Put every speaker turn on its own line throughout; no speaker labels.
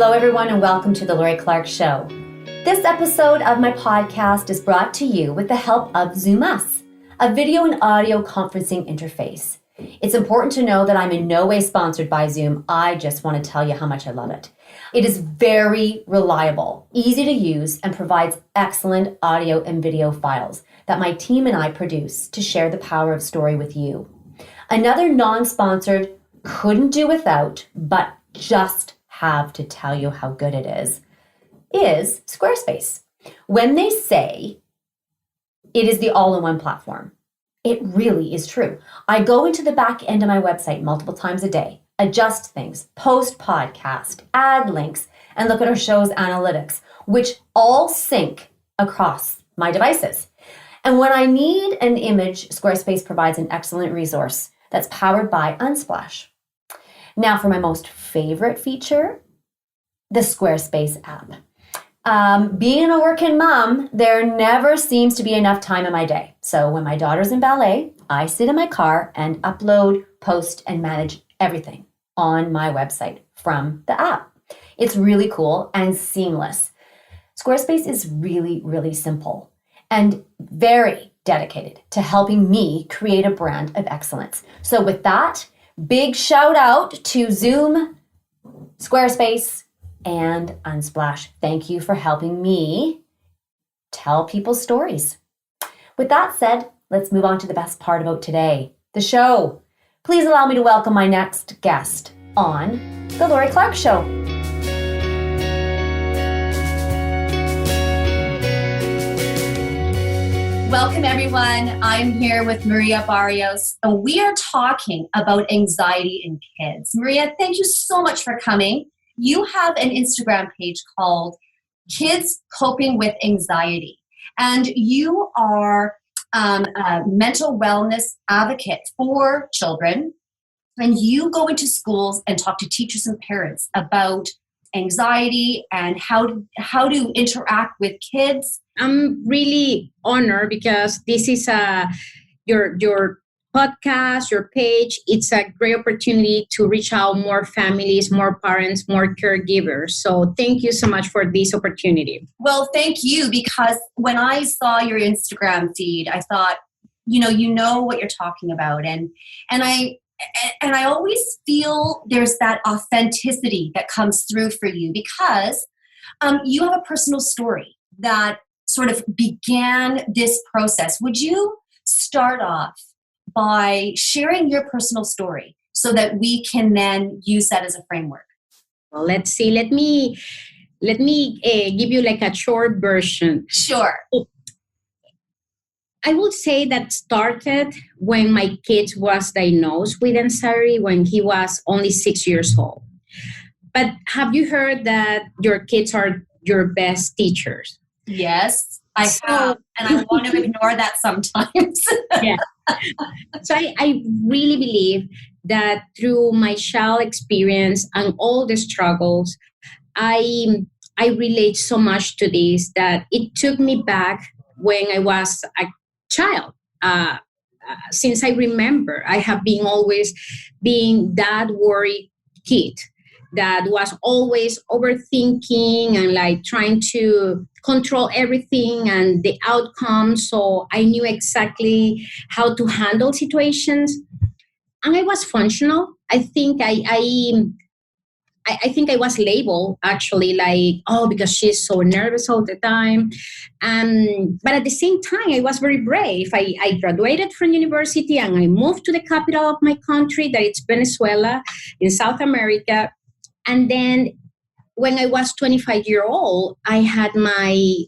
Hello, everyone, and welcome to the Lori Clark Show. This episode of my podcast is brought to you with the help of Zoom Us, a video and audio conferencing interface. It's important to know that I'm in no way sponsored by Zoom. I just want to tell you how much I love it. It is very reliable, easy to use, and provides excellent audio and video files that my team and I produce to share the power of story with you. Another non-sponsored, couldn't do without, but just have to tell you how good it is Squarespace. When they say it is the all-in-one platform, it really is true. I go into the back end of my website multiple times a day, adjust things, post podcast, add links, and look at our show's analytics, which all sync across my devices. And when I need an image, Squarespace provides an excellent resource that's powered by Unsplash. Now for my most favorite feature, the Squarespace app. Being a working mom, there never seems to be enough time in my day. So when my daughter's in ballet, I sit in my car and upload, post, and manage everything on my website from the app. It's really cool and seamless. Squarespace is really, really simple and very dedicated to helping me create a brand of excellence. So with that, big shout out to Zoom, Squarespace, and Unsplash. Thank you for helping me tell people's stories. With that said, let's move on to the best part about today, the show. Please allow me to welcome my next guest on The Lori Clark Show. Welcome, everyone. I'm here with Maria Barrios, and we are talking about anxiety in kids. Maria, thank you so much for coming. You have an Instagram page called Kids Coping with Anxiety, and you are a mental wellness advocate for children, and you go into schools and talk to teachers and parents about anxiety and how to interact with kids.
I'm really honored because this is your podcast, your page. It's a great opportunity to reach out more families, more parents, more caregivers. So thank you so much for this opportunity.
Well, thank you, because when I saw your Instagram feed, I thought, you know what you're talking about, and I always feel there's that authenticity that comes through for you because you have a personal story that sort of began this process. Would you start off by sharing your personal story so that we can then use that as a framework?
Well, let's see. Let me give you like a short version.
Sure.
I would say that started when my kid was diagnosed with anxiety when he was only 6 years old. But have you heard that your kids are your best teachers?
Yes, I have. And I want to ignore that sometimes.
Yeah. So I really believe that through my child experience and all the struggles, I relate so much to this that it took me back when I was a child. Since I remember, I have been always being that worried kid that was always overthinking and like trying to control everything and the outcome. So I knew exactly how to handle situations, and I was functional. I think I think I was labeled actually like, because she's so nervous all the time. But at the same time, I was very brave. I graduated from university and I moved to the capital of my country, that it's Venezuela in South America. And then when I was 25 years old, I had my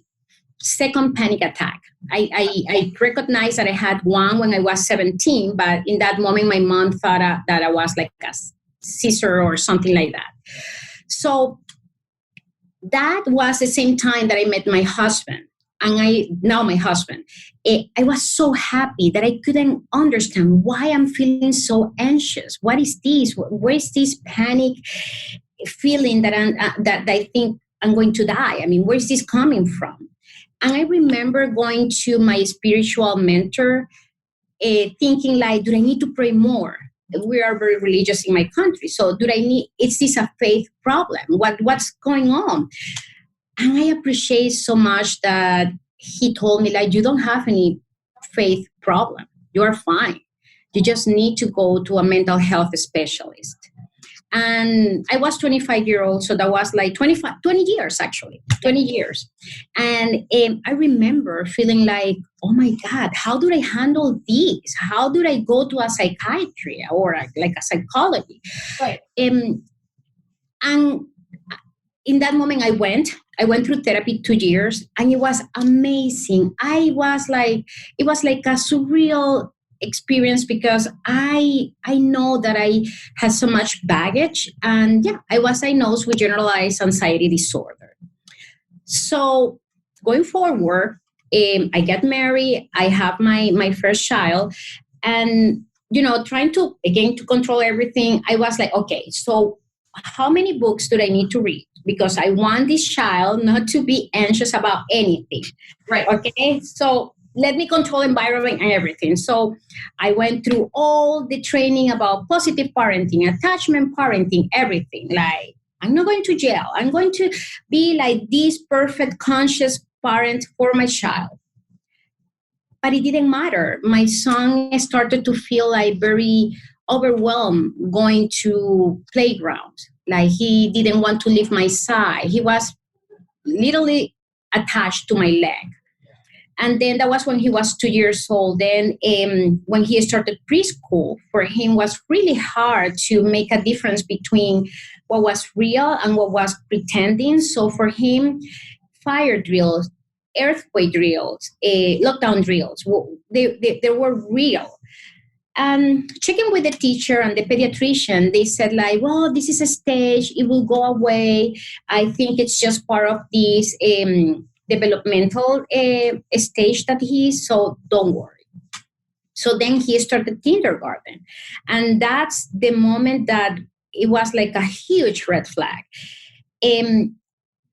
second panic attack. I recognized that I had one when I was 17, but in that moment, my mom thought that I was like a seizure or something like that. So that was the same time that I met my husband. And now my husband. I was so happy that I couldn't understand why I'm feeling so anxious. What is this? Where is this panic feeling that I think I'm going to die? I mean, where is this coming from? And I remember going to my spiritual mentor, thinking like, do I need to pray more? we are very religious in my country. So is this a faith problem? What's going on? And I appreciate so much that he told me, like, you don't have any faith problem. You're fine. You just need to go to a mental health specialist. And I was 25-year old, so that was like 20 years, actually, 20 years. And I remember feeling like, oh my God, how do I handle this? How do I go to a psychiatry or like a psychology?
Right.
And in that moment, I went through therapy 2 years, and it was amazing. It was like a surreal experience, because I know that I had so much baggage, and I was diagnosed with generalized anxiety disorder. So going forward, I get married, I have my first child, and trying to control everything. I was like, okay, so how many books do I need to read? Because I want this child not to be anxious about anything.
Right.
Okay. So let me control environment and everything. So I went through all the training about positive parenting, attachment parenting, everything. Like, I'm not going to jail. I'm going to be like this perfect conscious parent for my child. But it didn't matter. My son started to feel like very overwhelmed going to playgrounds. Like, he didn't want to leave my side. He was literally attached to my leg. And then that was when he was 2 years old. Then when he started preschool, for him was really hard to make a difference between what was real and what was pretending. So for him, fire drills, earthquake drills, lockdown drills, they were real. Checking with the teacher and the pediatrician, they said, like, well, this is a stage, it will go away. I think it's just part of this developmental stage that he is, so don't worry. So then he started kindergarten. And that's the moment that it was like a huge red flag.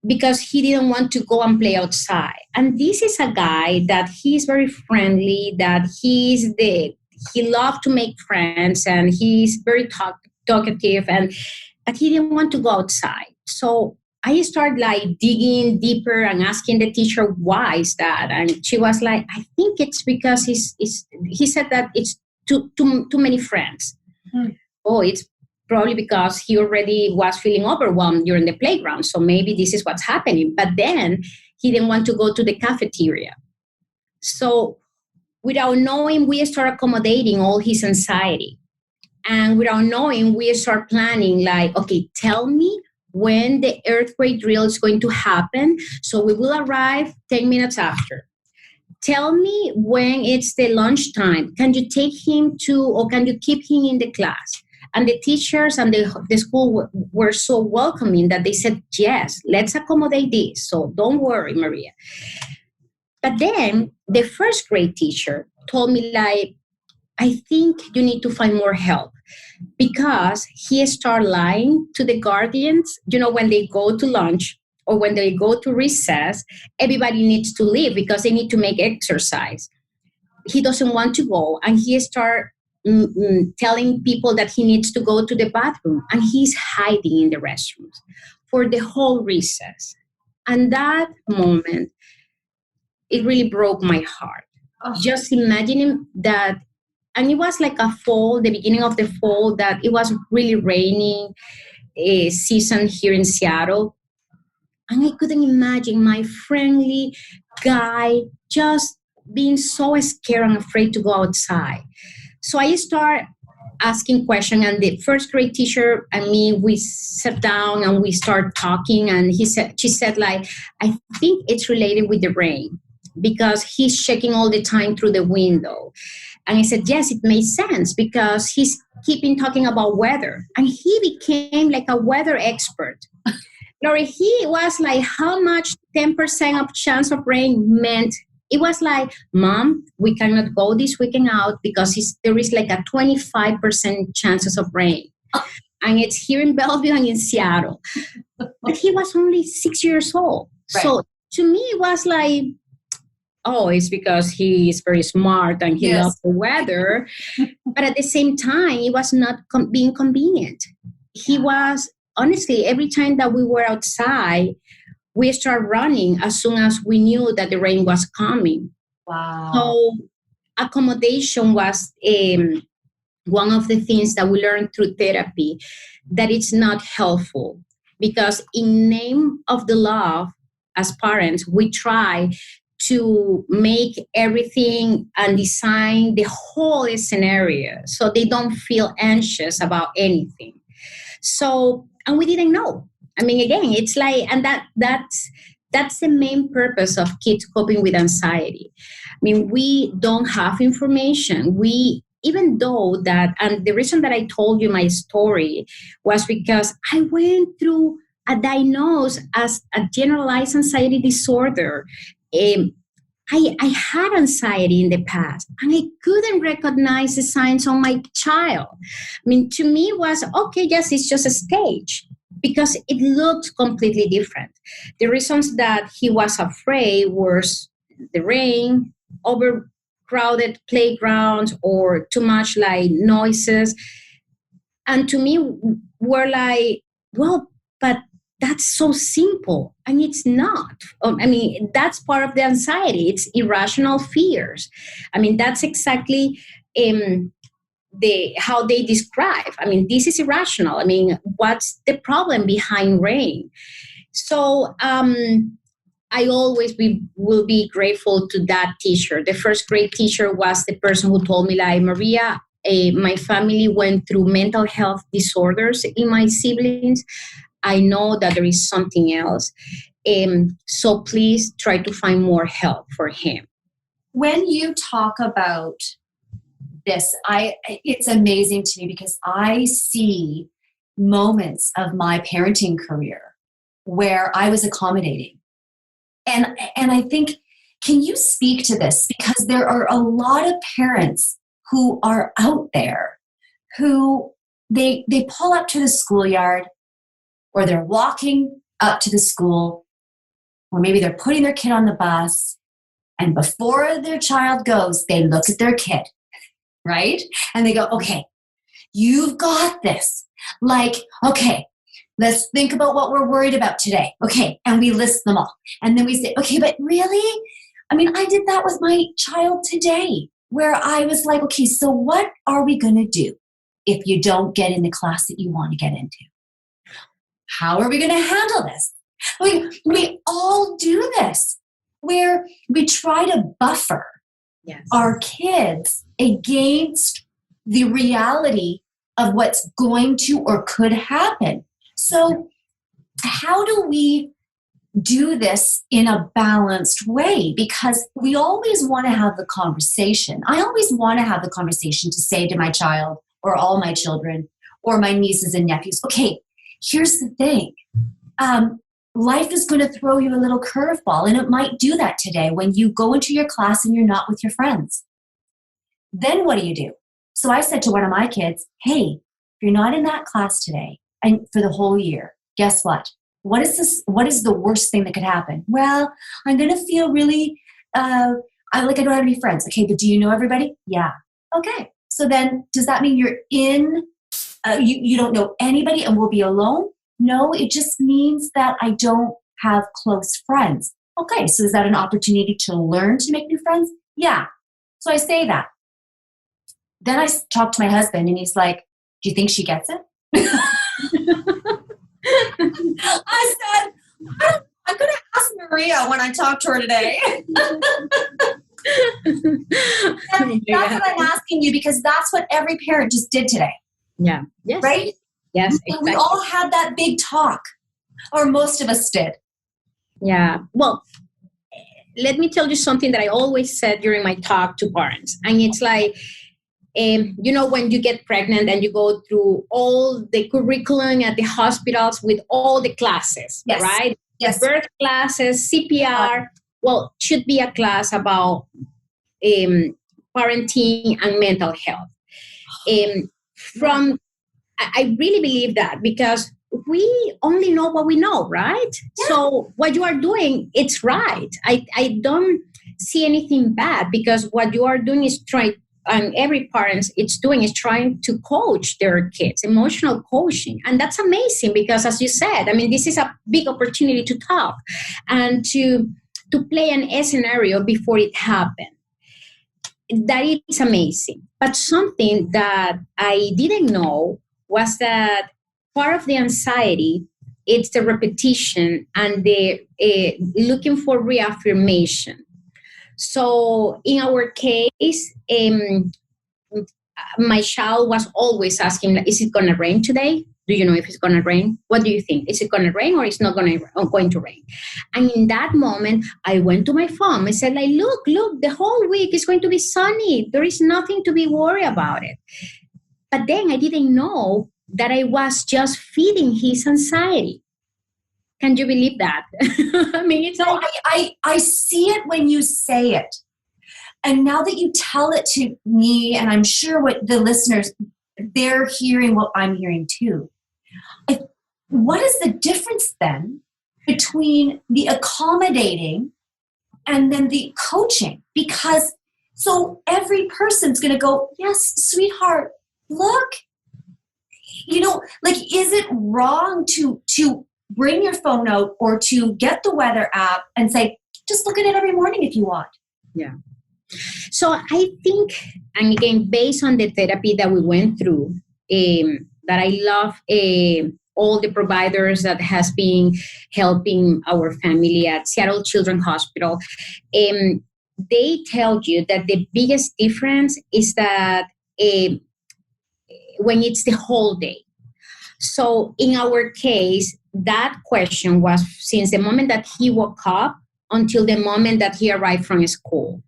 Because he didn't want to go and play outside. And this is a guy that he's very friendly, that he loved to make friends, and he's very talkative, but he didn't want to go outside. So I started like digging deeper and asking the teacher, why is that? And she was like, I think it's because he said that it's too many friends. Oh, it's probably because he already was feeling overwhelmed during the playground. So maybe this is what's happening. But then he didn't want to go to the cafeteria. So without knowing, we start accommodating all his anxiety. And without knowing, we start planning like, okay, tell me when the earthquake drill is going to happen. So we will arrive 10 minutes after. Tell me when it's the lunchtime. Can you take him or can you keep him in the class? And the teachers and the school were so welcoming that they said, yes, let's accommodate this. So don't worry, Maria. But then the first grade teacher told me, like, I think you need to find more help, because he started lying to the guardians. When they go to lunch or when they go to recess, everybody needs to leave because they need to make exercise. He doesn't want to go, and he started telling people that he needs to go to the bathroom, and he's hiding in the restrooms for the whole recess. And that moment, it really broke my heart. Oh. Just imagining that. And it was like the beginning of the fall, that it was really raining season here in Seattle. And I couldn't imagine my friendly guy just being so scared and afraid to go outside. So I start asking questions, and the first grade teacher and me, we sat down and we start talking. And she said, like, I think it's related with the rain, because he's checking all the time through the window. And I said, yes, it makes sense, because he's keeping talking about weather. And he became like a weather expert. Lori, he was like, how much 10% of chance of rain meant. It was like, Mom, we cannot go this weekend out because there is like a 25% chances of rain. And it's here in Bellevue and in Seattle. But he was only 6 years old. Right. So to me, it was like, oh, it's because he is very smart and he loves the weather. but at the same time, it was not being convenient. He was, honestly, every time that we were outside, we started running as soon as we knew that the rain was coming.
Wow.
So accommodation was one of the things that we learned through therapy, that it's not helpful, because in name of the love, as parents, we try to make everything and design the whole scenario so they don't feel anxious about anything. So, and we didn't know. I mean, again, it's like, and that's the main purpose of kids coping with anxiety. I mean, we don't have information. Even though that, and the reason that I told you my story was because I went through a diagnosis as a generalized anxiety disorder. I had anxiety in the past, and I couldn't recognize the signs on my child. I mean, to me, it was, okay, yes, it's just a stage, because it looked completely different. The reasons that he was afraid was the rain, overcrowded playgrounds, or too much like noises. And to me, we're like, well, but that's so simple. And it's not. I mean, that's part of the anxiety. It's irrational fears. I mean, that's exactly how they describe. I mean, this is irrational. I mean, what's the problem behind rain? So I always will be grateful to that teacher. The first grade teacher was the person who told me, like, Maria, my family went through mental health disorders in my siblings. I know that there is something else. So please try to find more help for him.
When you talk about this, it's amazing to me, because I see moments of my parenting career where I was accommodating. And I think, can you speak to this? Because there are a lot of parents who are out there who they pull up to the schoolyard, or they're walking up to the school, or maybe they're putting their kid on the bus, and before their child goes, they look at their kid, right? And they go, okay, you've got this. Like, okay, let's think about what we're worried about today. Okay, and we list them all. And then we say, okay, but really? I mean, I did that with my child today, where I was like, okay, so what are we going to do if you don't get in the class that you want to get into? How are we going to handle this? We all do this, where we try to buffer our kids against the reality of what's going to or could happen. So how do we do this in a balanced way? Because we always want to have the conversation. I always want to have the conversation to say to my child, or all my children, or my nieces and nephews, okay, here's the thing. Life is going to throw you a little curveball, and it might do that today when you go into your class and you're not with your friends. Then what do? So I said to one of my kids, hey, if you're not in that class today and for the whole year, guess what? What is the worst thing that could happen? Well, I'm going to feel really, I don't have any friends. Okay, but do you know everybody? Yeah. Okay. So then does that mean you're in, you don't know anybody and will be alone? No, it just means that I don't have close friends. Okay, so is that an opportunity to learn to make new friends? Yeah. So I say that. Then I talk to my husband, and he's like, do you think she gets it? I said, I'm going to ask Maria when I talk to her today. That's what I'm asking you, because that's what every parent just did today.
Yeah. Yes.
Right?
Yes, exactly.
We all had that big talk, or most of us did.
Yeah. Well, let me tell you something that I always said during my talk to parents. And it's like, when you get pregnant and you go through all the curriculum at the hospitals with all the classes,
yes.
Right?
Yes.
Birth classes, CPR. Well, should be a class about parenting and mental health. I really believe that, because we only know what we know, right? Yeah. So what you are doing, it's right. I don't see anything bad, because what you are doing is and every parent it's doing is trying to coach their kids, emotional coaching. And that's amazing because, as you said, I mean, this is a big opportunity to talk and to play an scenario before it happens. That is amazing. But something that I didn't know was that part of the anxiety, it's the repetition and the looking for reaffirmation. So in our case, my child was always asking, is it going to rain today? Do you know if it's going to rain? What do you think? Is it going to rain or it's not going to rain? And in that moment, I went to my phone. I said, like, look, the whole week is going to be sunny. There is nothing to be worried about it. But then I didn't know that I was just feeding his anxiety. Can you believe that? I mean, it's
no, I see it when you say it. And now that you tell it to me, and I'm sure what the listeners, they're hearing what I'm hearing too. What is the difference then between the accommodating and then the coaching? Because so every person's going to go, yes, sweetheart, look, like, is it wrong to bring your phone out or to get the weather app and say, just look at it every morning if you want?
Yeah. So I think, and again, based on the therapy that we went through, that I love all the providers that has been helping our family at Seattle Children's Hospital, they tell you that the biggest difference is that when it's the whole day. So in our case, that question was since the moment that he woke up until the moment that he arrived from school.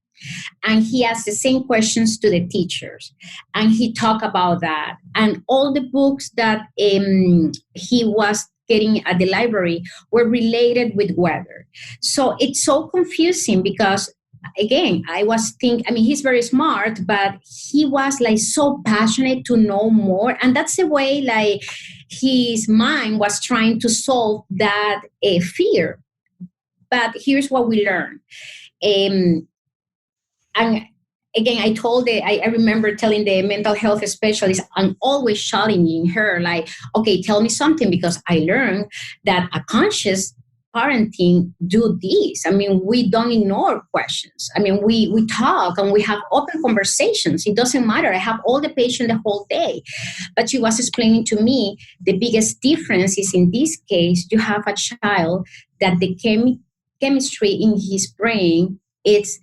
And he asked the same questions to the teachers. And he talked about that. And all the books that he was getting at the library were related with weather. So it's so confusing because, again, he's very smart, but he was like so passionate to know more. And that's the way like his mind was trying to solve that fear. But here's what we learned. And again, I remember telling the mental health specialist, I'm always challenging her, like, okay, tell me something, because I learned that a conscious parenting do this. I mean, we don't ignore questions. I mean, we talk and we have open conversations. It doesn't matter. I have all the patience the whole day. But she was explaining to me the biggest difference is in this case, you have a child that the chemistry in his brain, it's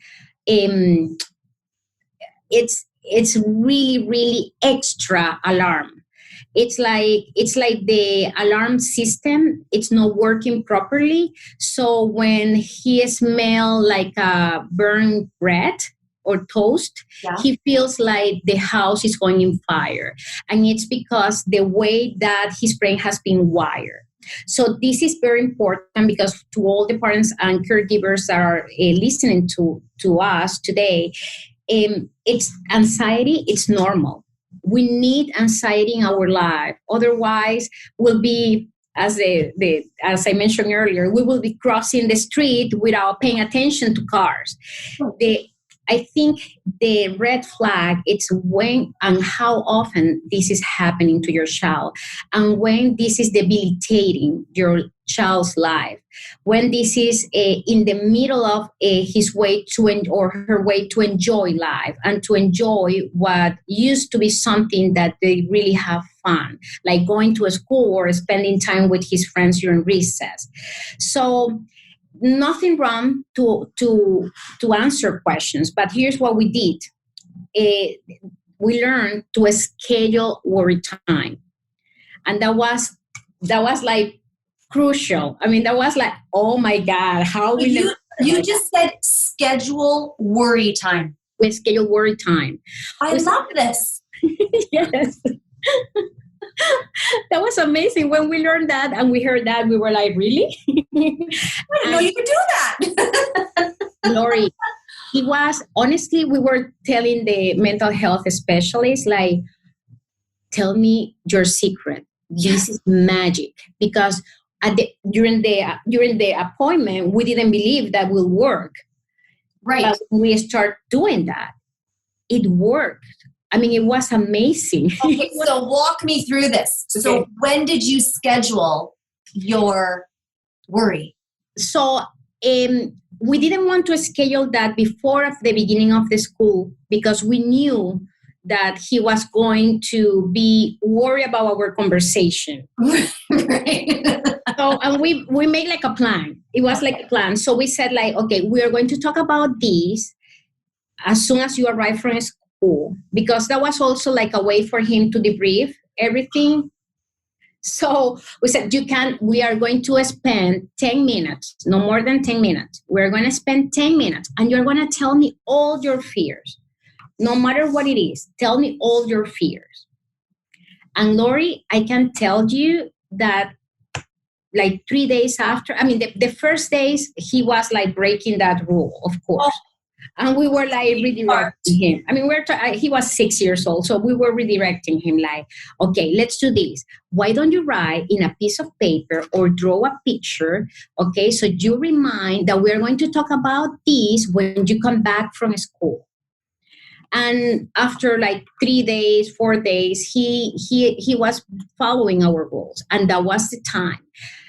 really, really extra alarm. It's like the alarm system, it's not working properly. So when he smells like a burnt bread or toast, he feels like the house is going in fire. And it's because the way that his brain has been wired. So this is very important because to all the parents and caregivers that are listening to us today, it's anxiety, it's normal. We need anxiety in our life. Otherwise, we'll be, as I mentioned earlier, we will be crossing the street without paying attention to cars. I think the red flag, it's when and how often this is happening to your child, and when this is debilitating your child's life, when this is in the middle of his way to or her way to enjoy life and to enjoy what used to be something that they really have fun, like going to a school or spending time with his friends during recess. So nothing wrong to answer questions, but here's what we did. We learned to schedule worry time, and that was like crucial. I mean, that was like, oh my God, how we
you just said schedule worry time.
We schedule worry time.
I love this.
Yes. That was amazing. When we learned that and we heard that, we were like, really?
I didn't know you could do that.
Lori, honestly, we were telling the mental health specialist, like, tell me your secret. This is magic. Because during the appointment, we didn't believe that will work.
Right.
But we start doing that. it worked. I mean, it was amazing.
Okay, so walk me through this. Okay. So when did you schedule your worry?
So we didn't want to schedule that before the beginning of the school because we knew that he was going to be worried about our conversation.
Right.
So, and we made like a plan. It was like a plan. So we said like, okay, we are going to talk about this as soon as you arrive from school, because that was also like a way for him to debrief everything. So we said, we are going to spend 10 minutes, no more than 10 minutes. We're going to spend 10 minutes and you're going to tell me all your fears. No matter what it is, tell me all your fears. And Lori, I can tell you that like 3 days after, I mean, the first days he was like breaking that rule, of course. And we were like redirecting him. I mean, he was 6 years old. So we were redirecting him like, okay, let's do this. Why don't you write in a piece of paper or draw a picture? Okay, so you remind that we're going to talk about this when you come back from school. And after like 3 days, 4 days, he was following our rules. And that was the time.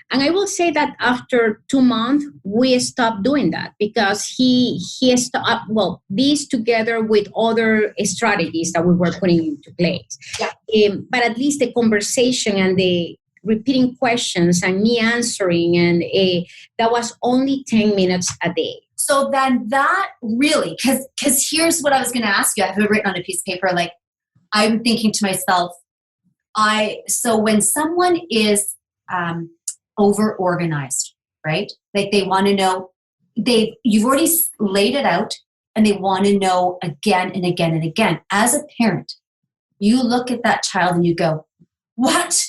And I will say that after 2 months, we stopped doing that because he stopped, well, this together with other strategies that we were putting into place. Yeah. But at least the conversation and the repeating questions and me answering, and that was only 10 minutes a day.
So then that really, because here's what I was going to ask you. I have it written on a piece of paper. Like, I'm thinking to myself, so when someone is over organized, right? Like they want to know, you've already laid it out and they want to know again and again and again. As a parent, you look at that child and you go, what?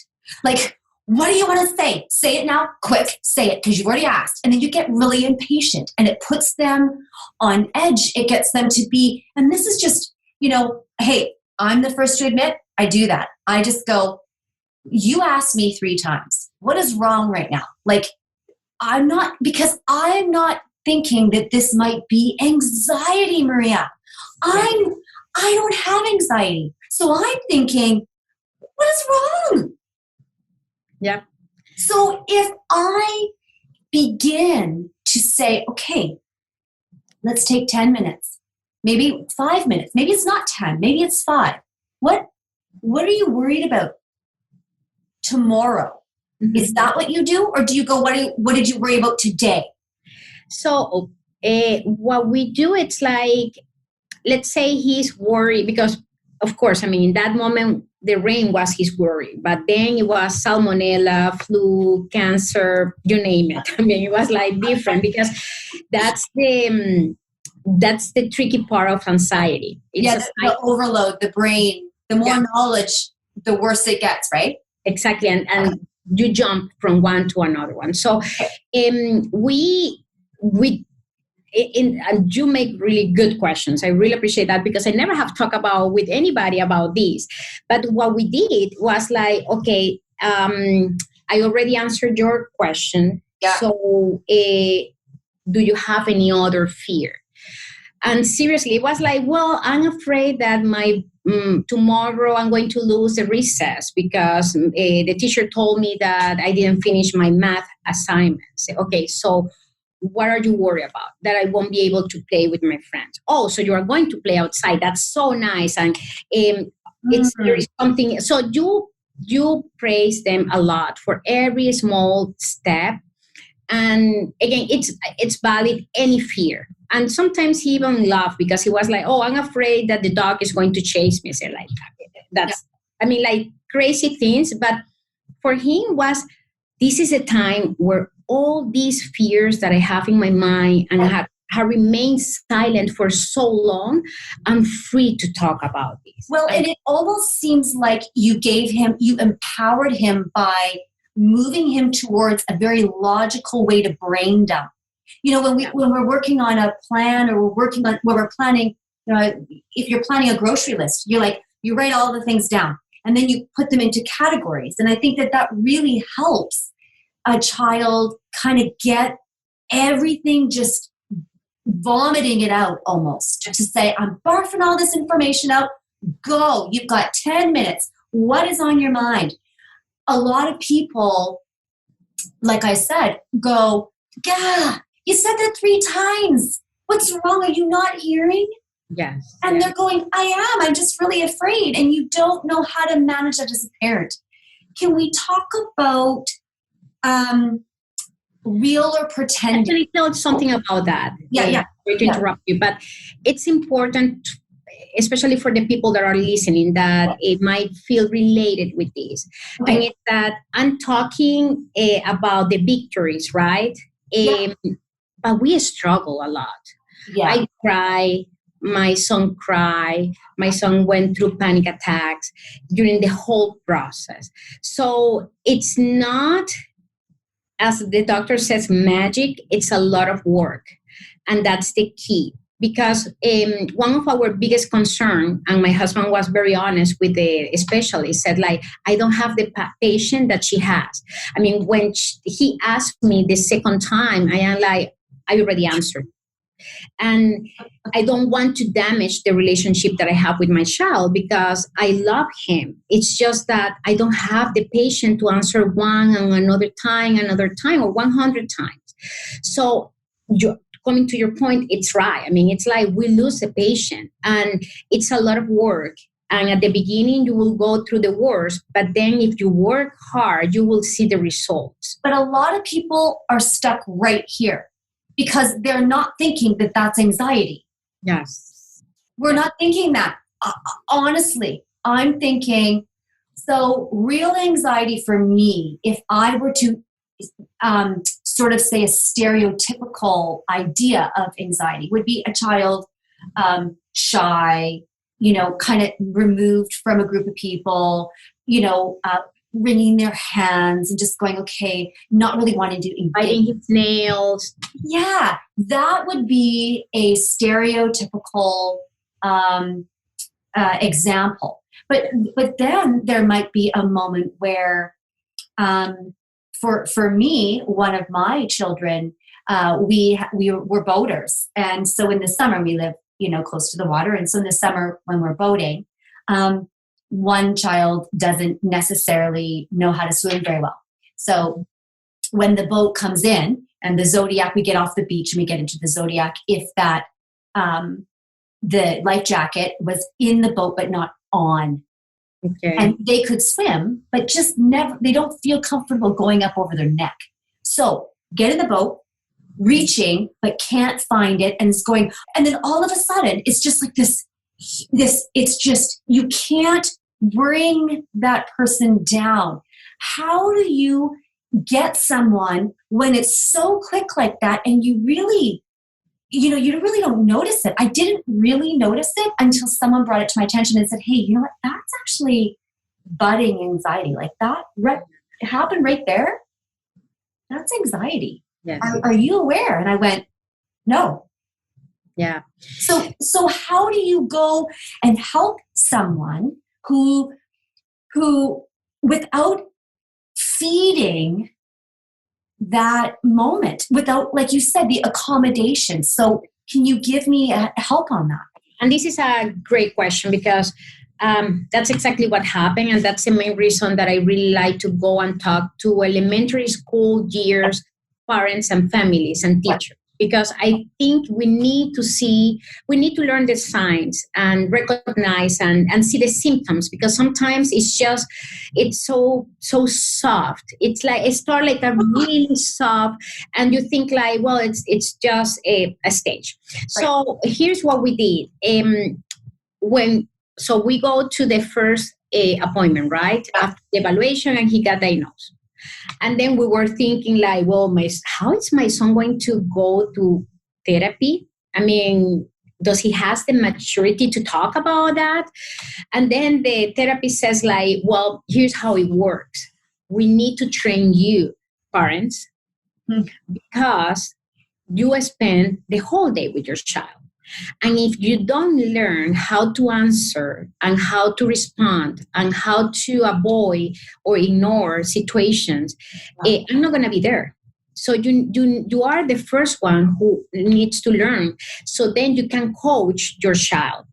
Like, what do you want to say? Say it now, quick, say it, because you've already asked. And then you get really impatient and it puts them on edge. It gets them to be, and this is just, hey, I'm the first to admit I do that. I just go, you asked me 3 times. What is wrong right now? Like, I'm not thinking that this might be anxiety, Maria. I don't have anxiety. So I'm thinking, what is wrong?
Yeah.
So if I begin to say, okay, let's take 10 minutes, maybe 5 minutes, maybe it's not 10, maybe it's 5. What are you worried about tomorrow? Mm-hmm. Is that what you do? Or do you go, what did you worry about today?
So what we do, it's like, let's say he's worried because, of course, I mean, in that moment, the rain was his worry, but then it was salmonella, flu, cancer, you name it. I mean, it was like different because that's the tricky part of anxiety. It's
the overload, the brain, the more knowledge, the worse it gets, right?
Exactly. And you jump from one to another one. So and you make really good questions. I really appreciate that because I never have talked with anybody about this. But what we did was like, okay, I already answered your question. Yeah. So do you have any other fear? And seriously, it was like, well, I'm afraid that tomorrow I'm going to lose the recess because the teacher told me that I didn't finish my math assignments. Okay, so what are you worried about? That I won't be able to play with my friends. Oh, so you are going to play outside. That's so nice. And there is something. So you praise them a lot for every small step. And again, it's valid, any fear. And sometimes he even laughed because he was like, oh, I'm afraid that the dog is going to chase me. So like, I mean, like crazy things. But for him this is a time where all these fears that I have in my mind and I have remained silent for so long, I'm free to talk about this.
Well, and it almost seems like you empowered him by moving him towards a very logical way to brain dump. When we're working on a plan or when we're planning, if you're planning a grocery list, you write all the things down and then you put them into categories. And I think that really helps a child kind of get everything just vomiting it out almost to say, I'm barfing all this information out. Go. You've got 10 minutes. What is on your mind? A lot of people, like I said, go, Gah, you said that 3 times. What's wrong? Are you not hearing?
Yes.
And they're going, I am. I'm just really afraid. And you don't know how to manage that as a parent. Can we talk about real or pretend?
Actually, tell something about that.
Yeah.
Sorry to interrupt you, but it's important, especially for the people that are listening, that it might feel related with this.
Okay.
And it's that I'm talking about the victories, right? But we struggle a lot.
Yeah.
I cry. My son cried. My son went through panic attacks during the whole process. So it's not, as the doctor says, magic. It's a lot of work. And that's the key. Because one of our biggest concern, and my husband was very honest with the specialist, said, like, I don't have the patient that she has. I mean, when he asked me the second time, I am like, I already answered. And I don't want to damage the relationship that I have with my child because I love him. It's just that I don't have the patience to answer one and another time, or 100 times. So coming to your point, it's right. I mean, it's like we lose a patient and it's a lot of work. And at the beginning, you will go through the worst, but then if you work hard, you will see the results.
But a lot of people are stuck right here because they're not thinking that that's anxiety.
Yes.
We're not thinking that. Honestly, I'm thinking, so real anxiety for me, if I were to sort of say a stereotypical idea of anxiety, would be a child shy, kind of removed from a group of people, wringing their hands and just going, okay, not really wanting to engage.
Biting his nails.
Yeah, that would be a stereotypical example. But then there might be a moment where, for me, one of my children, we were boaters, and so in the summer we live, close to the water, and so in the summer when we're boating, one child doesn't necessarily know how to swim very well. So when the boat comes in and the Zodiac, we get off the beach and we get into the Zodiac, if that the life jacket was in the boat but not on.
Okay.
And they could swim, but just never, they don't feel comfortable going up over their neck. So get in the boat, reaching, but can't find it, and it's going, and then all of a sudden, it's just like this, it's just, you can't bring that person down. How do you get someone when it's so quick like that and you really, you really don't notice it? I didn't really notice it until someone brought it to my attention and said, hey, you know what? That's actually budding anxiety. Like that it happened right there. That's anxiety.
Yes.
Are you aware? And I went, no.
Yeah.
So how do you go and help someone who without feeding that moment, without, like you said, the accommodation? So can you give me help on that?
And this is a great question because that's exactly what happened. And that's the main reason that I really like to go and talk to elementary school years parents and families and teachers. Because I think we need to learn the signs and recognize and see the symptoms, because sometimes it's so soft. It's like, it starts like a really soft, and you think like, well, it's just a stage. Right. So here's what we did. So we go to the first appointment, right? After the evaluation, and he got diagnosed. And then we were thinking like, well, how is my son going to go to therapy? I mean, does he has the maturity to talk about that? And then the therapist says like, well, here's how it works. We need to train you, parents, because you spend the whole day with your child. And if you don't learn how to answer and how to respond and how to avoid or ignore situations, I'm not going to be there. So you are the first one who needs to learn. So then you can coach your child.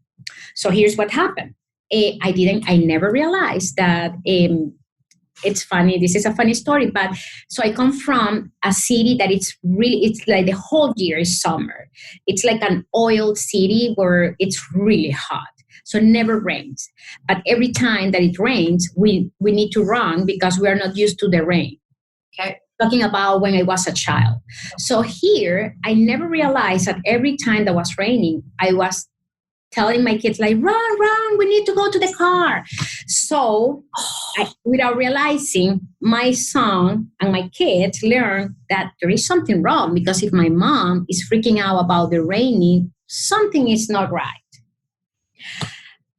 So here's what happened. I never realized that it's funny. This is a funny story, but so I come from a city that it's like the whole year is summer. It's like an oiled city where it's really hot. So it never rains. But every time that it rains, we need to run because we are not used to the rain.
Okay.
Talking about when I was a child. So here, I never realized that every time that was raining, I was telling my kids like, run, we need to go to the car. So without realizing, my son and my kids learn that there is something wrong, because if my mom is freaking out about the raining, something is not right.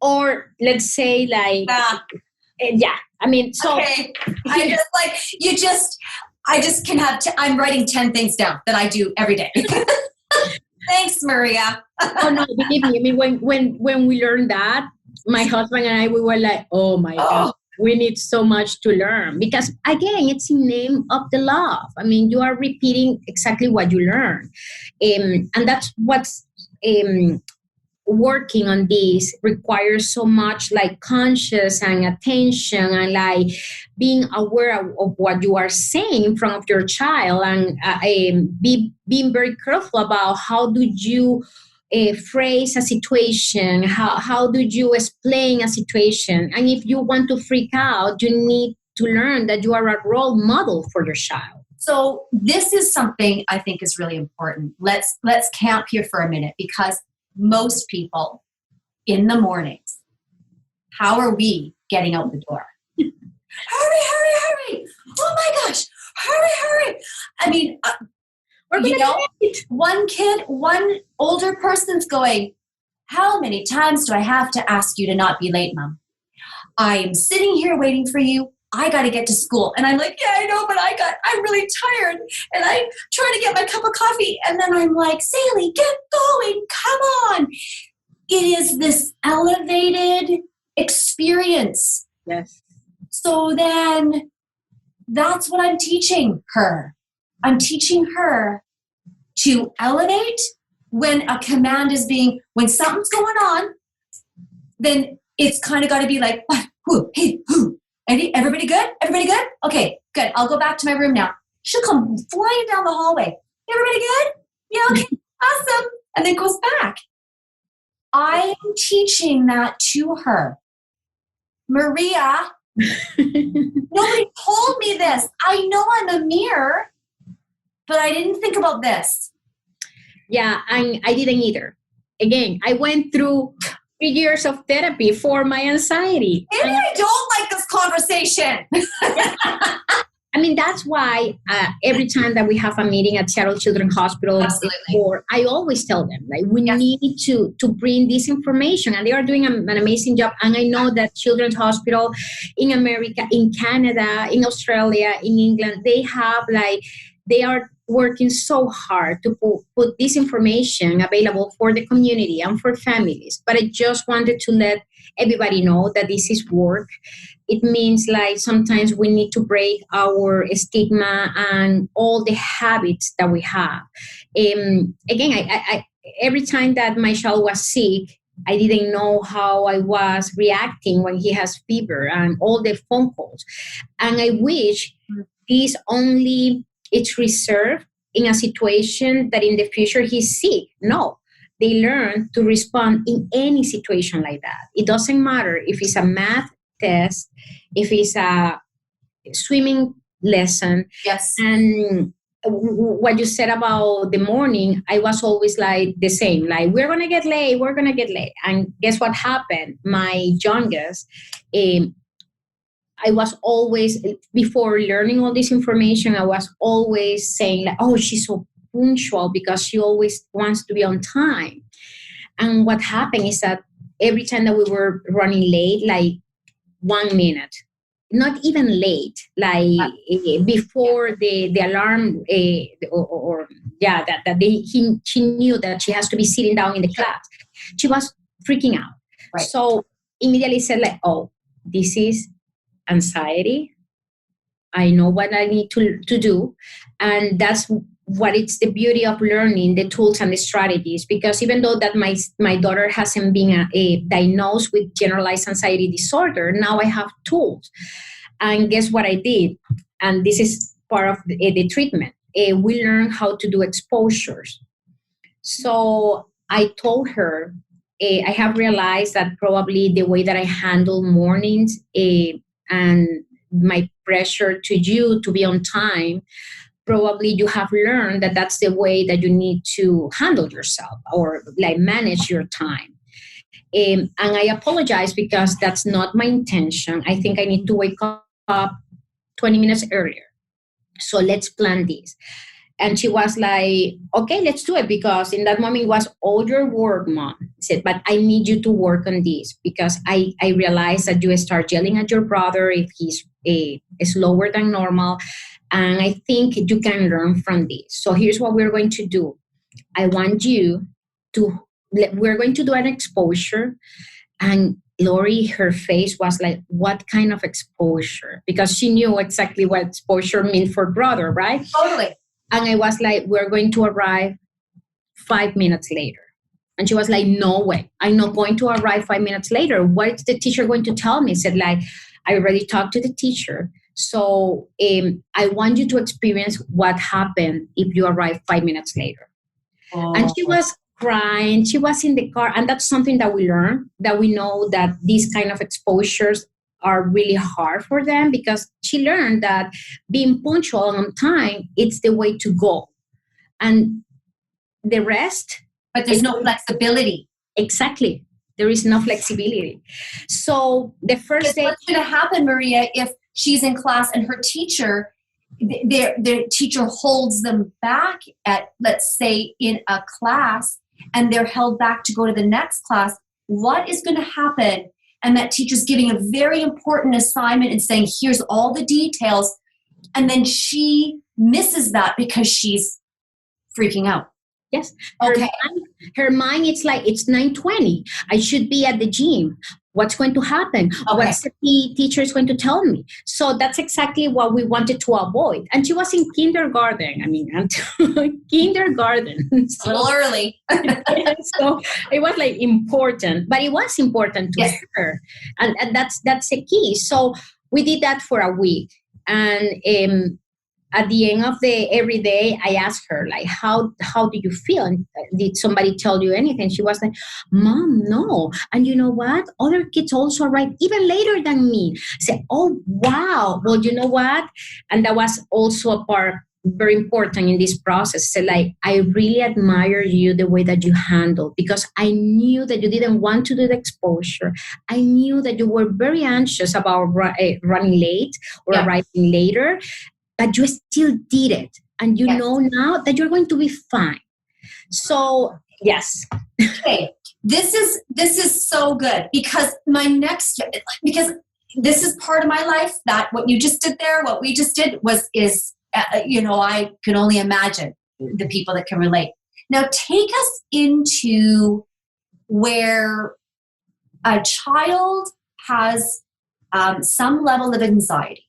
Or let's say like, I mean, so.
Okay. I just can have, I'm writing 10 things down that I do every day. Thanks, Maria.
Oh no, believe me. I mean, when we learned that, my husband and I, we were like, oh my God, we need so much to learn. Because again, it's in name of the love. I mean, you are repeating exactly what you learn. And that's what's working on this requires so much like conscious and attention and like being aware of what you are saying in front of your child, and being very careful about how do you phrase a situation, how do you explain a situation. And if you want to freak out, you need to learn that you are a role model for your child.
So this is something I think is really important. Let's camp here for a minute, because most people in the mornings, how are we getting out the door? Hurry. Oh my gosh, hurry. I mean, one older person's going, how many times do I have to ask you to not be late, Mom? I'm sitting here waiting for you. I got to get to school. And I'm like, yeah, I know, but I'm really tired. And I'm trying to get my cup of coffee. And then I'm like, Sally, get going. Come on. It is this elevated experience.
Yes.
So then that's what I'm teaching her. I'm teaching her to elevate when a command is when something's going on, then it's kind of got to be like, who, hey, who? Everybody good? Everybody good? Okay, good. I'll go back to my room now. She'll come flying down the hallway. Everybody good? Yeah, okay, awesome. And then goes back. I'm teaching that to her. Maria, nobody told me this. I know I'm a mirror, but I didn't think about this.
Yeah, and I didn't either. Again, I went through 3 years of therapy for my anxiety.
Maybe I don't like this conversation.
I mean, that's why every time that we have a meeting at Seattle Children's Hospital, I always tell them, like, we need to bring this information. And they are doing an amazing job. And I know that Children's Hospital in America, in Canada, in Australia, in England, they are working so hard to put this information available for the community and for families. But I just wanted to let everybody know that this is work. It means like sometimes we need to break our stigma and all the habits that we have. Again, I every time that my child was sick, I didn't know how I was reacting when he has fever and all the phone calls. And I wish this only it's reserved in a situation that in the future he's sick. No, they learn to respond in any situation like that. It doesn't matter if it's a math test, if it's a swimming lesson.
Yes.
And what you said about the morning, I was always like the same, like, we're going to get late. And guess what happened? My youngest, I was always, before learning all this information, I was always saying like, oh, she's so punctual because she always wants to be on time. And what happened is that every time that we were running late, like 1 minute, not even late, like before the alarm, she knew that she has to be sitting down in the class. She was freaking out.
Right.
So immediately said like, oh, this is anxiety. I know what I need to do. And that's what it's the beauty of learning the tools and the strategies, because even though that my daughter hasn't been diagnosed with generalized anxiety disorder, now I have tools. And guess what I did? And this is part of the treatment. We learn how to do exposures. So I told her, I have realized that probably the way that I handle mornings and my pressure to you to be on time, probably you have learned that that's the way that you need to handle yourself or like manage your time. And I apologize because that's not my intention. I think I need to wake up 20 minutes earlier. So let's plan this. And she was like, okay, let's do it. Because in that moment it was all your work, Mom. I said, but I need you to work on this because I realized that you start yelling at your brother if he's slower than normal. And I think you can learn from this. So here's what we're going to do. I want you to, we're going to do an exposure. And Lori, her face was like, what kind of exposure? Because she knew exactly what exposure meant for brother, right?
Totally.
And I was like, we're going to arrive 5 minutes later. And she was like, no way. I'm not going to arrive 5 minutes later. What is the teacher going to tell me? I said, like, I already talked to the teacher. So I want you to experience what happened if you arrive 5 minutes later. Oh. And she was crying. She was in the car. And that's something that we learned, that we know that these kind of exposures are really hard for them, because she learned that being punctual on time, it's the way to go. And the rest.
But there's no flexibility.
Exactly. There is no flexibility. So the first day.
What's going to happen, Maria, if she's in class and her teacher, their teacher holds them back at, let's say, in a class, and they're held back to go to the next class? What is going to happen? And that teacher's giving a very important assignment and saying, here's all the details. And then she misses that because she's freaking out.
Yes.
Okay.
Her mind, it's like, it's 9:20. I should be at the gym. What's going to happen? Okay. What's the teacher is going to tell me? So that's exactly what we wanted to avoid. And she was in kindergarten. I mean, kindergarten.
So, a little early.
So it was like important, but it was important to her. And that's the key. So we did that for a week. And at the end of every day, I asked her, like, how do you feel? And did somebody tell you anything? She was like, Mom, no. And you know what? Other kids also arrived even later than me. I said, oh, wow. Well, you know what? And that was also a part very important in this process. So, like, I really admire you, the way that you handled, because I knew that you didn't want to do the exposure. I knew that you were very anxious about running late or arriving later. But you still did it. And you know now that you're going to be fine. So, yes.
Okay. This is so good, because because this is part of my life, that what you just did there, what we just did is I can only imagine the people that can relate. Now take us into where a child has some level of anxiety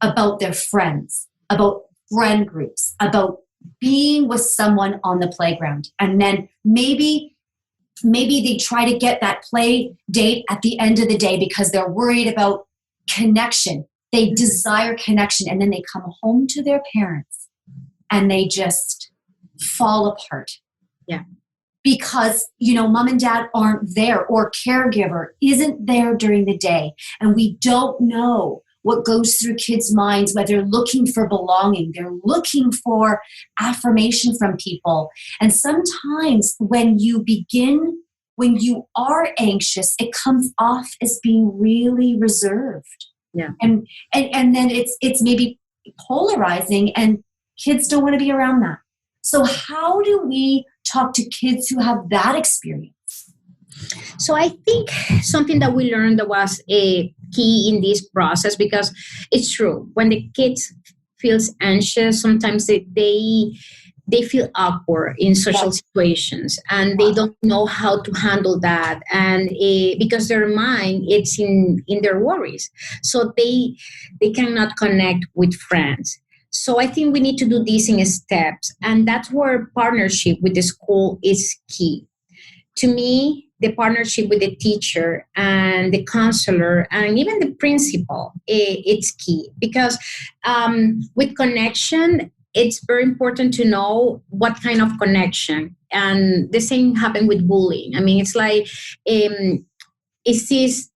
about their friends, about friend groups, about being with someone on the playground. And then maybe they try to get that play date at the end of the day because they're worried about connection. They desire connection, and then they come home to their parents and they just fall apart.
Yeah.
Because, mom and dad aren't there, or caregiver isn't there during the day. And we don't know what goes through kids' minds, whether they're looking for belonging, they're looking for affirmation from people. And sometimes when you are anxious, it comes off as being really reserved.
Yeah.
And then it's maybe polarizing, and kids don't want to be around that. So how do we talk to kids who have that experience?
So I think something that we learned that was a key in this process, because it's true, when the kids feels anxious, sometimes they they feel awkward in social situations, and they don't know how to handle that, and because their mind it's in their worries, so they cannot connect with friends. So I think we need to do this in steps, and that's where partnership with the school is key. To me, the partnership with the teacher and the counselor and even the principal, it's key, because with connection, it's very important to know what kind of connection. And the same happened with bullying. I mean, it's like, is this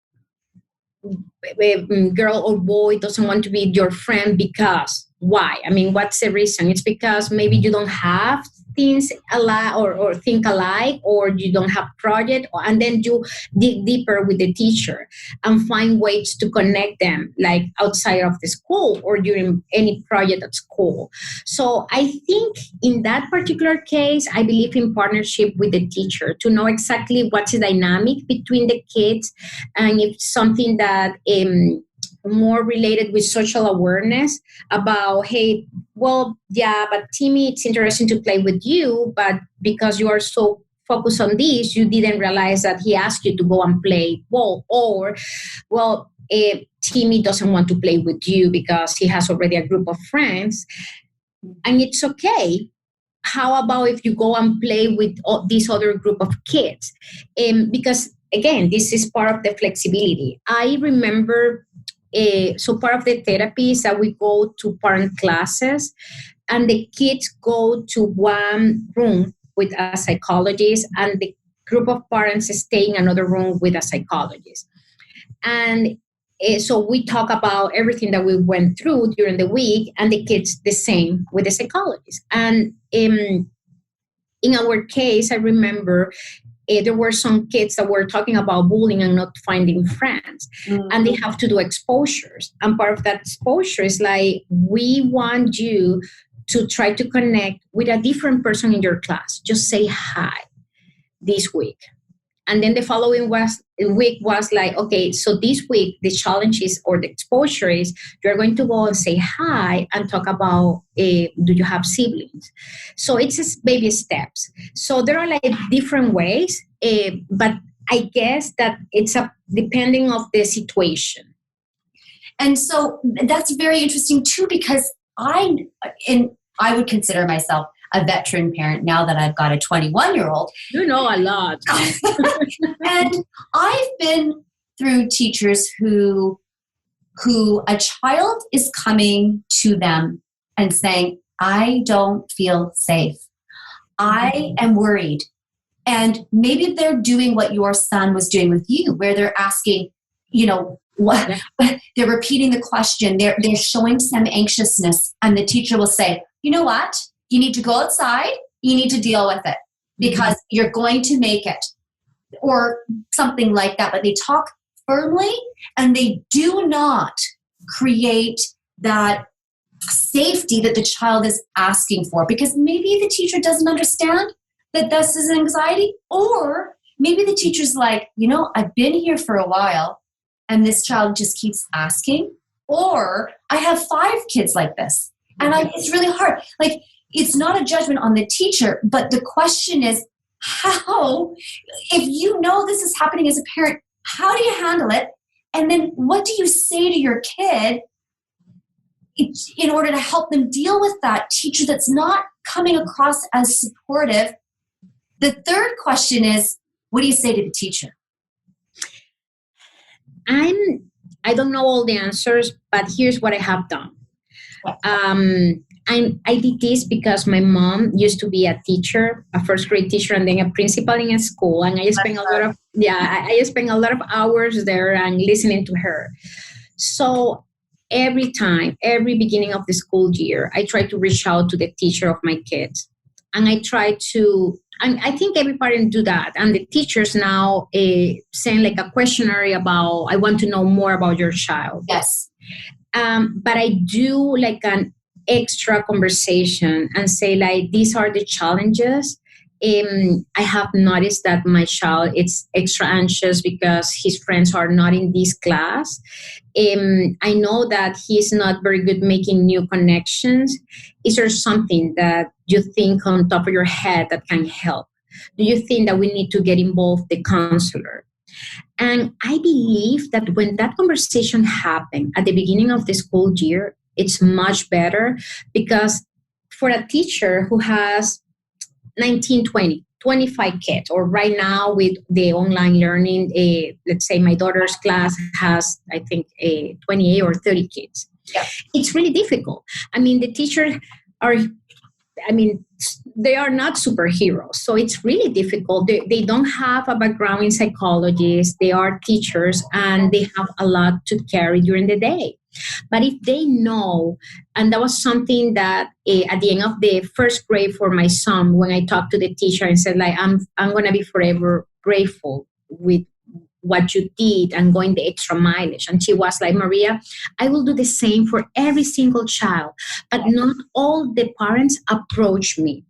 girl or boy doesn't want to be your friend because why? I mean, what's the reason? It's because maybe you don't have things alike, or think alike, or you don't have project, and then you dig deeper with the teacher and find ways to connect them, like outside of the school or during any project at school. So I think in that particular case, I believe in partnership with the teacher to know exactly what's the dynamic between the kids, and if something that more related with social awareness about, hey, well, yeah, but Timmy, it's interesting to play with you, but because you are so focused on this, you didn't realize that he asked you to go and play ball, or, well, Timmy doesn't want to play with you because he has already a group of friends, and it's okay. How about if you go and play with this other group of kids? Because, again, this is part of the flexibility. I remember, so part of the therapy is that we go to parent classes, and the kids go to one room with a psychologist, and the group of parents stay in another room with a psychologist. And so we talk about everything that we went through during the week, and the kids the same with the psychologist. And in our case, I remember there were some kids that were talking about bullying and not finding friends, and they have to do exposures. And part of that exposure is like, we want you to try to connect with a different person in your class. Just say hi this week. And then the following week was like, okay, so this week the challenge is, or the exposure is, you're going to go and say hi and talk about, do you have siblings? So it's just baby steps. So there are like different ways, but I guess that it's depending of the situation.
And so that's very interesting too, because I would consider myself a veteran parent now that I've got a 21-year-old.
You know a lot.
And I've been through teachers who a child is coming to them and saying, I don't feel safe. I am worried. And maybe they're doing what your son was doing with you, where they're asking, what, they're repeating the question. They're showing some anxiousness. And the teacher will say, you know what? You need to go outside. You need to deal with it because you're going to make it, or something like that. But they talk firmly, and they do not create that safety that the child is asking for, because maybe the teacher doesn't understand that this is anxiety, or maybe the teacher's like, I've been here for a while and this child just keeps asking, or I have 5 kids like this and it's really hard. Like, it's not a judgment on the teacher, but the question is, how, if you know this is happening as a parent, how do you handle it? And then what do you say to your kid in order to help them deal with that teacher that's not coming across as supportive? The third question is, what do you say to the teacher?
I don't know all the answers, but here's what I have done. I did this because my mom used to be a teacher, a first grade teacher, and then a principal in a school. And I spent I spent a lot of hours there and listening to her. So every beginning of the school year, I try to reach out to the teacher of my kids. And I try to, and I think every parent do that. And the teachers now send like a questionnaire about, I want to know more about your child.
Yes.
But I do like an extra conversation and say like, these are the challenges. I have noticed that my child is extra anxious because his friends are not in this class. I know that he's not very good making new connections. Is there something that you think on top of your head that can help? Do you think that we need to get involved the counselor? And I believe that when that conversation happened at the beginning of the school year, it's much better because for a teacher who has 19, 20, 25 kids, or right now with the online learning, let's say my daughter's class has, I think, 28 or 30 kids.
Yeah.
It's really difficult. I mean, the teachers are, they are not superheroes. So it's really difficult. They don't have a background in psychology. They are teachers and they have a lot to carry during the day. But if they know, and that was something that at the end of the first grade for my son, when I talked to the teacher and said, like, I'm going to be forever grateful with what you did and going the extra mileage. And she was like, Maria, I will do the same for every single child, but not all the parents approach me.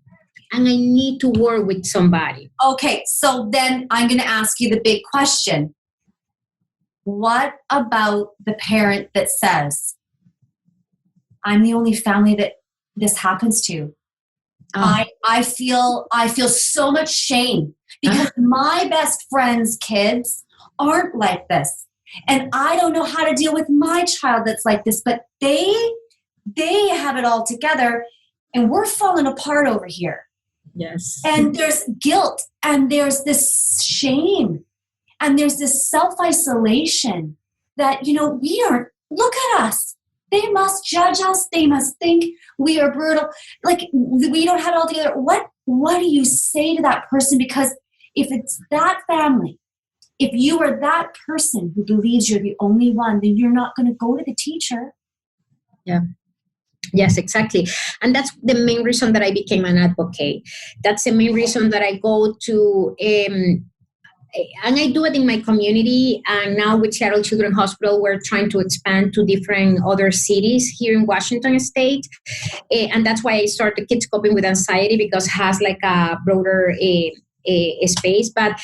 And I need to work with somebody.
Okay, so then I'm going to ask you the big question. What about the parent that says, I'm the only family that this happens to? Oh. I feel so much shame because my best friend's kids aren't like this. And I don't know how to deal with my child that's like this, but they have it all together and we're falling apart over here.
Yes.
And there's guilt and there's this shame and there's this self-isolation that, we aren't, look at us. They must judge us. They must think we are brutal. Like we don't have it all together. What do you say to that person? Because if it's that family, if you are that person who believes you're the only one, then you're not going to go to the teacher.
Yeah. Yes, exactly. And that's the main reason that I became an advocate. That's the main reason that I go to, and I do it in my community. And now with Seattle Children's Hospital, we're trying to expand to different other cities here in Washington State. And that's why I started Kids Coping with Anxiety, because it has like a broader space. But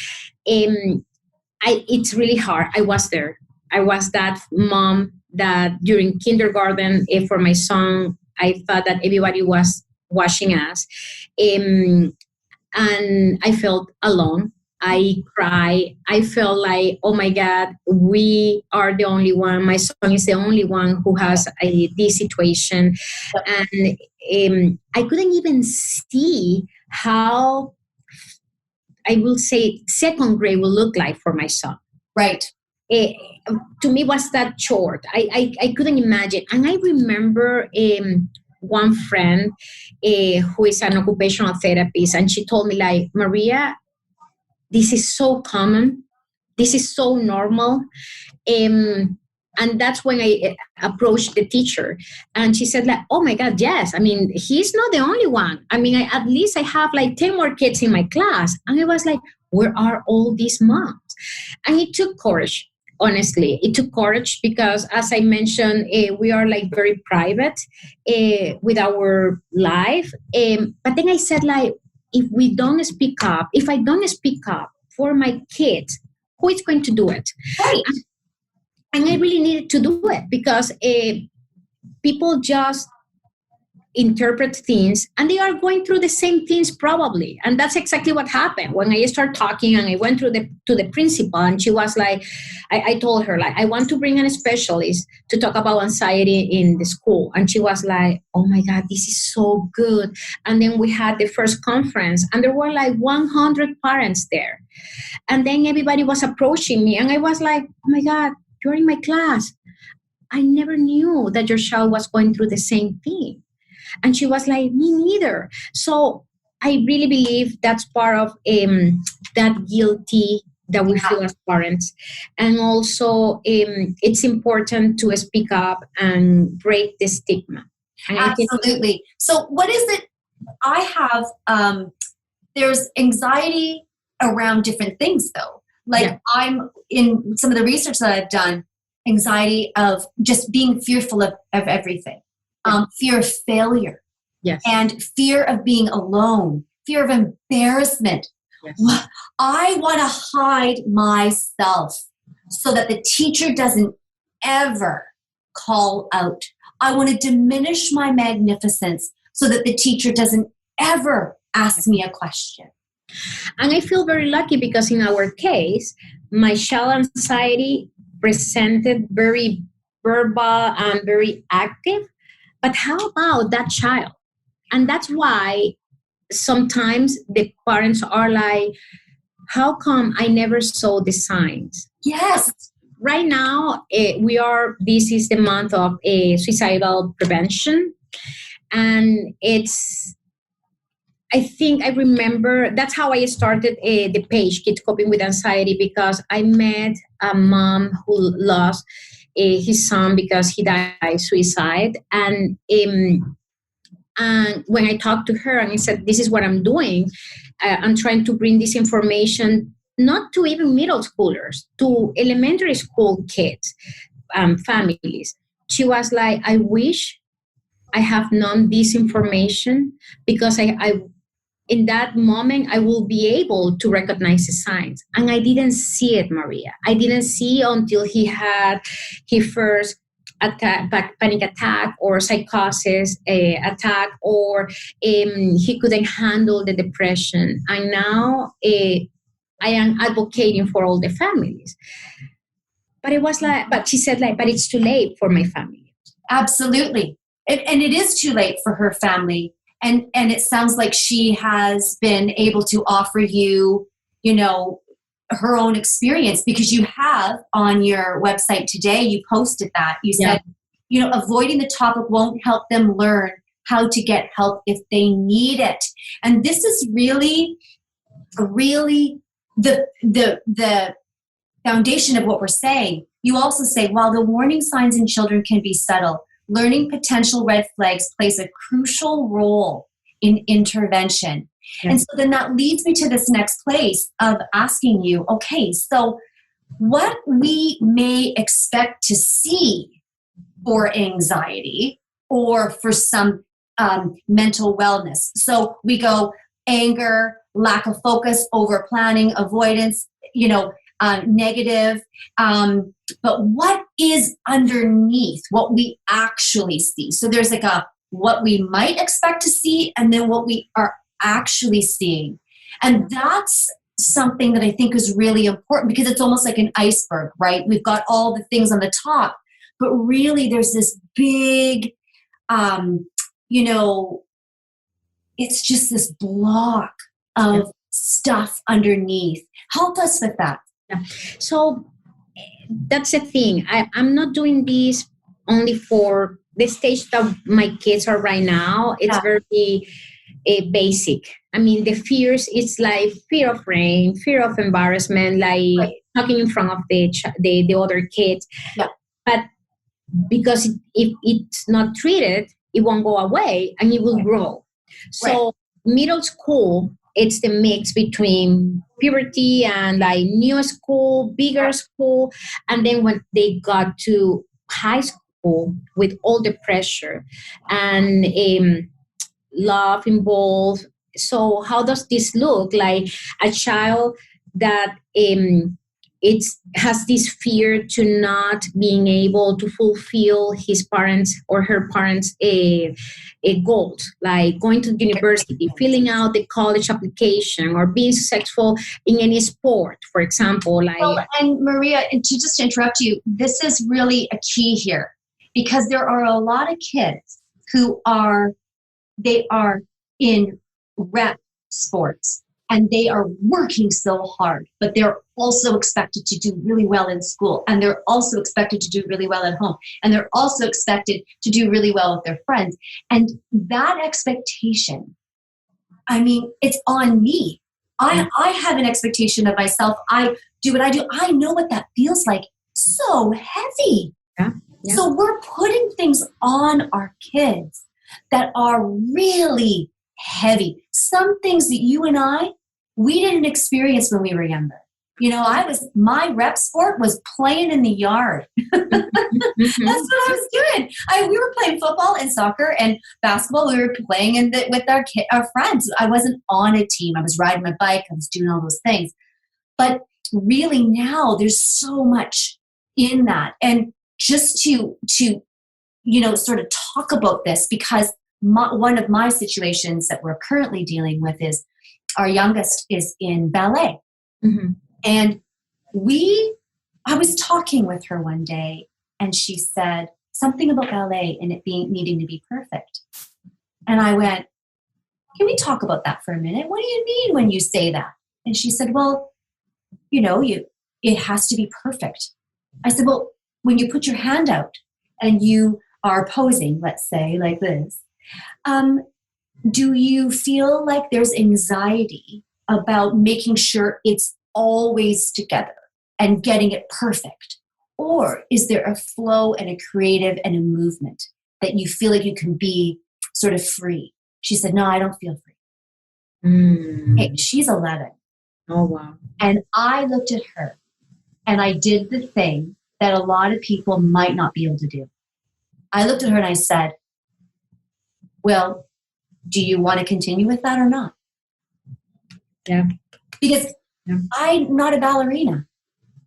it's really hard. I was there. I was that mom that during kindergarten for my son, I thought that everybody was watching us. And I felt alone. I cried. I felt like, oh my God, we are the only one. My son is the only one who has this situation. And I couldn't even see how, I will say, second grade will look like for my son.
Right.
To me was that short. I couldn't imagine. And I remember one friend who is an occupational therapist, and she told me, like, Maria, this is so common. This is so normal. And that's when I approached the teacher. And she said, like, oh my God, yes. I mean, he's not the only one. I mean, at least I have like 10 more kids in my class. And I was like, where are all these moms? And it took courage. Honestly, it took courage because, as I mentioned, we are like very private with our life. But then I said, like, if I don't speak up for my kids, who is going to do it?
Right.
And I really needed to do it because people just interpret things and they are going through the same things probably. And that's exactly what happened when I started talking. And I went to the principal, and she was like, I told her, like, I want to bring in a specialist to talk about anxiety in the school. And she was like, oh my God, this is so good. And then we had the first conference and there were like 100 parents there. And then everybody was approaching me and I was like, oh my God, you're in my class. I never knew that your child was going through the same thing. And she was like, me neither. So I really believe that's part of that guilty that we feel as parents. And also it's important to speak up and break the stigma. And
absolutely. So what is it? I have, there's anxiety around different things though. Like I'm in some of the research that I've done, anxiety of just being fearful of everything. Fear of failure,
yes,
and fear of being alone, fear of embarrassment. Yes. I want to hide myself so that the teacher doesn't ever call out. I want to diminish my magnificence so that the teacher doesn't ever ask me a question.
And I feel very lucky because in our case, my child anxiety presented very verbal and very active. But how about that child? And that's why sometimes the parents are like, how come I never saw the signs?
Yes.
Right now, this is the month of suicidal prevention. And I think I remember, that's how I started the page, Kids Coping with Anxiety, because I met a mom who lost his son because he died by suicide. And when I talked to her and I said, this is what I'm doing, I'm trying to bring this information not to even middle schoolers, to elementary school kids, families. She was like, I wish I have known this information because I in that moment, I will be able to recognize the signs. And I didn't see it, Maria. I didn't see until he had his first panic attack or psychosis attack, or he couldn't handle the depression. And now I am advocating for all the families. But it was like, but she said like, but it's too late for my family.
Absolutely. And it is too late for her family. And it sounds like she has been able to offer you, her own experience, because you have on your website today, you posted that. You said, avoiding the topic won't help them learn how to get help if they need it. And this is really, really the foundation of what we're saying. You also say, while the warning signs in children can be subtle, learning potential red flags plays a crucial role in intervention. Yes. And so then that leads me to this next place of asking you, okay, so what we may expect to see for anxiety or for some mental wellness. So we go anger, lack of focus, over planning, avoidance, negative. But what is underneath what we actually see? So there's like what we might expect to see and then what we are actually seeing. And that's something that I think is really important because it's almost like an iceberg, right? We've got all the things on the top, but really there's this big, it's just this block of stuff underneath. Help us with that.
Yeah. So that's the thing. I'm not doing this only for the stage that my kids are right now. It's very basic. I mean, the fears, it's like fear of rain, fear of embarrassment, like talking in front of the other kids.
Yeah.
But because if it's not treated, it won't go away and it will grow. So middle school, it's the mix between puberty and like new school, bigger school. And then when they got to high school with all the pressure and love involved. So how does this look? Like a child that has this fear to not being able to fulfill his parents' or her parents' goals, like going to university, filling out the college application, or being successful in any sport, for example.
And Maria, to just interrupt you, this is really a key here because there are a lot of kids who are in rep sports. And they are working so hard, but they're also expected to do really well in school. And they're also expected to do really well at home. And they're also expected to do really well with their friends. And that expectation, I mean, it's on me. I have an expectation of myself. I do what I do. I know what that feels like. So heavy.
Yeah.
So we're putting things on our kids that are really heavy. Some things that you and we didn't experience when we were younger. My rep sport was playing in the yard. That's what I was doing. We were playing football and soccer and basketball. We were playing with our friends. I wasn't on a team. I was riding my bike. I was doing all those things. But really now there's so much in that. And just to sort of talk about this, because one of my situations that we're currently dealing with is our youngest is in ballet. Mm-hmm. And I was talking with her one day and she said something about ballet and it needing to be perfect. And I went, can we talk about that for a minute? What do you mean when you say that? And she said, well, it has to be perfect. I said, well, when you put your hand out and you are posing, let's say like this, do you feel like there's anxiety about making sure it's always together and getting it perfect? Or is there a flow and a creative and a movement that you feel like you can be sort of free? She said, no, I don't feel free. Hey, she's 11.
Oh, wow. And
I looked at her and I did the thing that a lot of people might not be able to do. I looked at her and I said, well, do you want to continue with that or not?
Yeah.
Because I'm not a ballerina.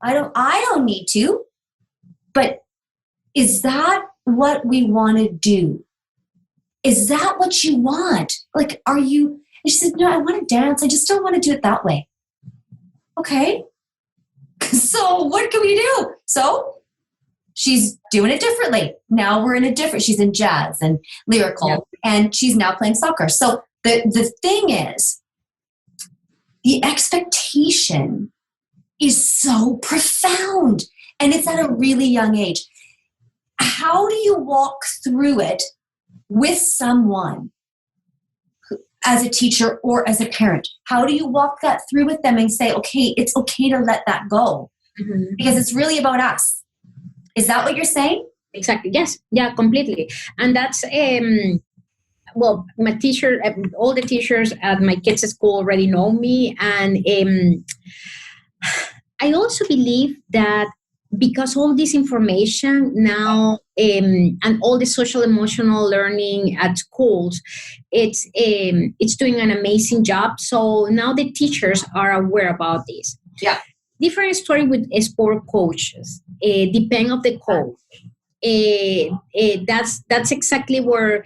I don't need to. But is that what we want to do? Is that what you want? Like, are you? And she said, no, I want to dance. I just don't want to do it that way. Okay. So what can we do? So she's doing it differently. Now she's in jazz and lyrical, and she's now playing soccer. So the thing is, the expectation is so profound, and it's at a really young age. How do you walk through it with someone as a teacher or as a parent? How do you walk that through with them and say, okay, it's okay to let that go? Mm-hmm. Because it's really about us. Is that what you're saying?
Exactly. Yes. Yeah, completely. And that's, well, my teacher, all the teachers at my kids' school already know me. And I also believe that because all this information now and all the social emotional learning at schools, it's doing an amazing job. So now the teachers are aware about this.
Yeah.
Different story with sport coaches. Depend on the coach. That's exactly where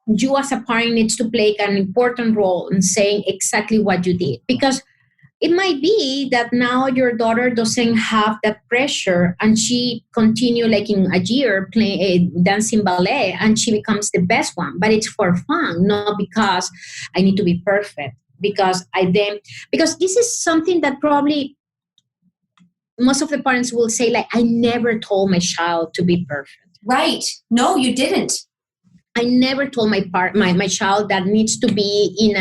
you as a parent needs to play an important role in saying exactly what you did, because it might be that now your daughter doesn't have that pressure and she continue like in a year playing dancing ballet and she becomes the best one, but it's for fun, not because I need to be perfect. Because this is something that probably most of the parents will say, like, I never told my child to be perfect.
Right. No, you didn't.
I never told my child that needs to be in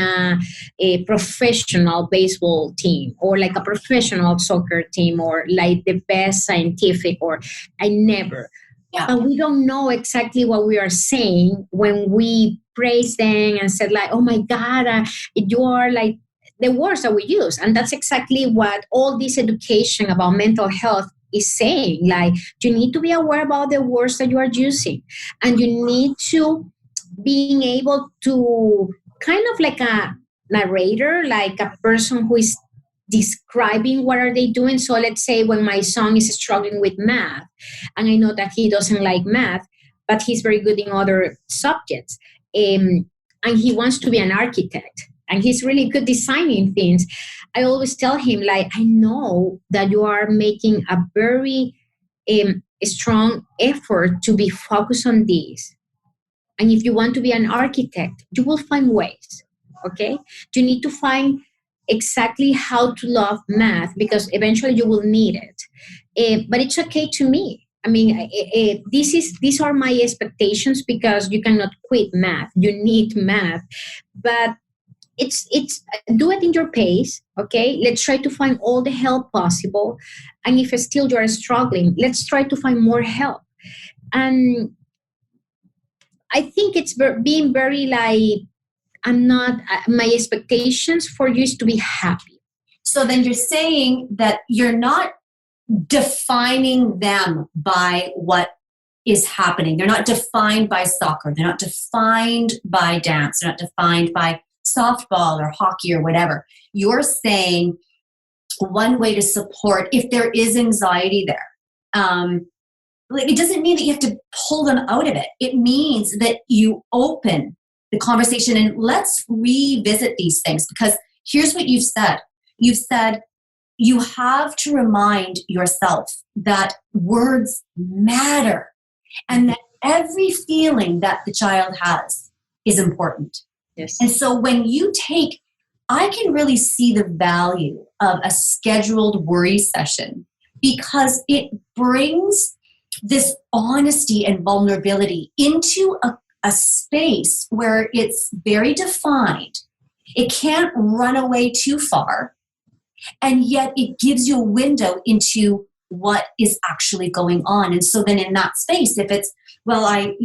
a professional baseball team or like a professional soccer team or like the best scientific, or I never. Yeah. But we don't know exactly what we are saying when we praise them and said like, oh my God, you are like the words that we use. And that's exactly what all this education about mental health is saying. Like, you need to be aware about the words that you are using, and you need to being able to kind of like a narrator, like a person who is describing what are they doing. So let's say when my son is struggling with math, and I know that he doesn't like math, but he's very good in other subjects, and he wants to be an architect, and he's really good designing things. I always tell him, like, I know that you are making a very strong effort to be focused on this. And if you want to be an architect, you will find ways, okay? You need to find exactly how to love math, because eventually you will need it. But it's okay to me. I mean, these are my expectations, because you cannot quit math. You need math. But it's do it in your pace, okay? Let's try to find all the help possible. And if still you are struggling, let's try to find more help. And I think it's being very like, my expectations for you is to be happy.
So then you're saying that you're not defining them by what is happening. They're not defined by soccer. They're not defined by dance. They're not defined by softball or hockey or whatever. You're saying one way to support, if there is anxiety there, it doesn't mean that you have to pull them out of it. It means that you open the conversation and let's revisit these things, because here's what you've said. You've said you have to remind yourself that words matter and that every feeling that the child has is important.
Yes.
And so when you I can really see the value of a scheduled worry session, because it brings this honesty and vulnerability into a space where it's very defined. It can't run away too far. And yet it gives you a window into what is actually going on. And so then in that space, if it's, well, I,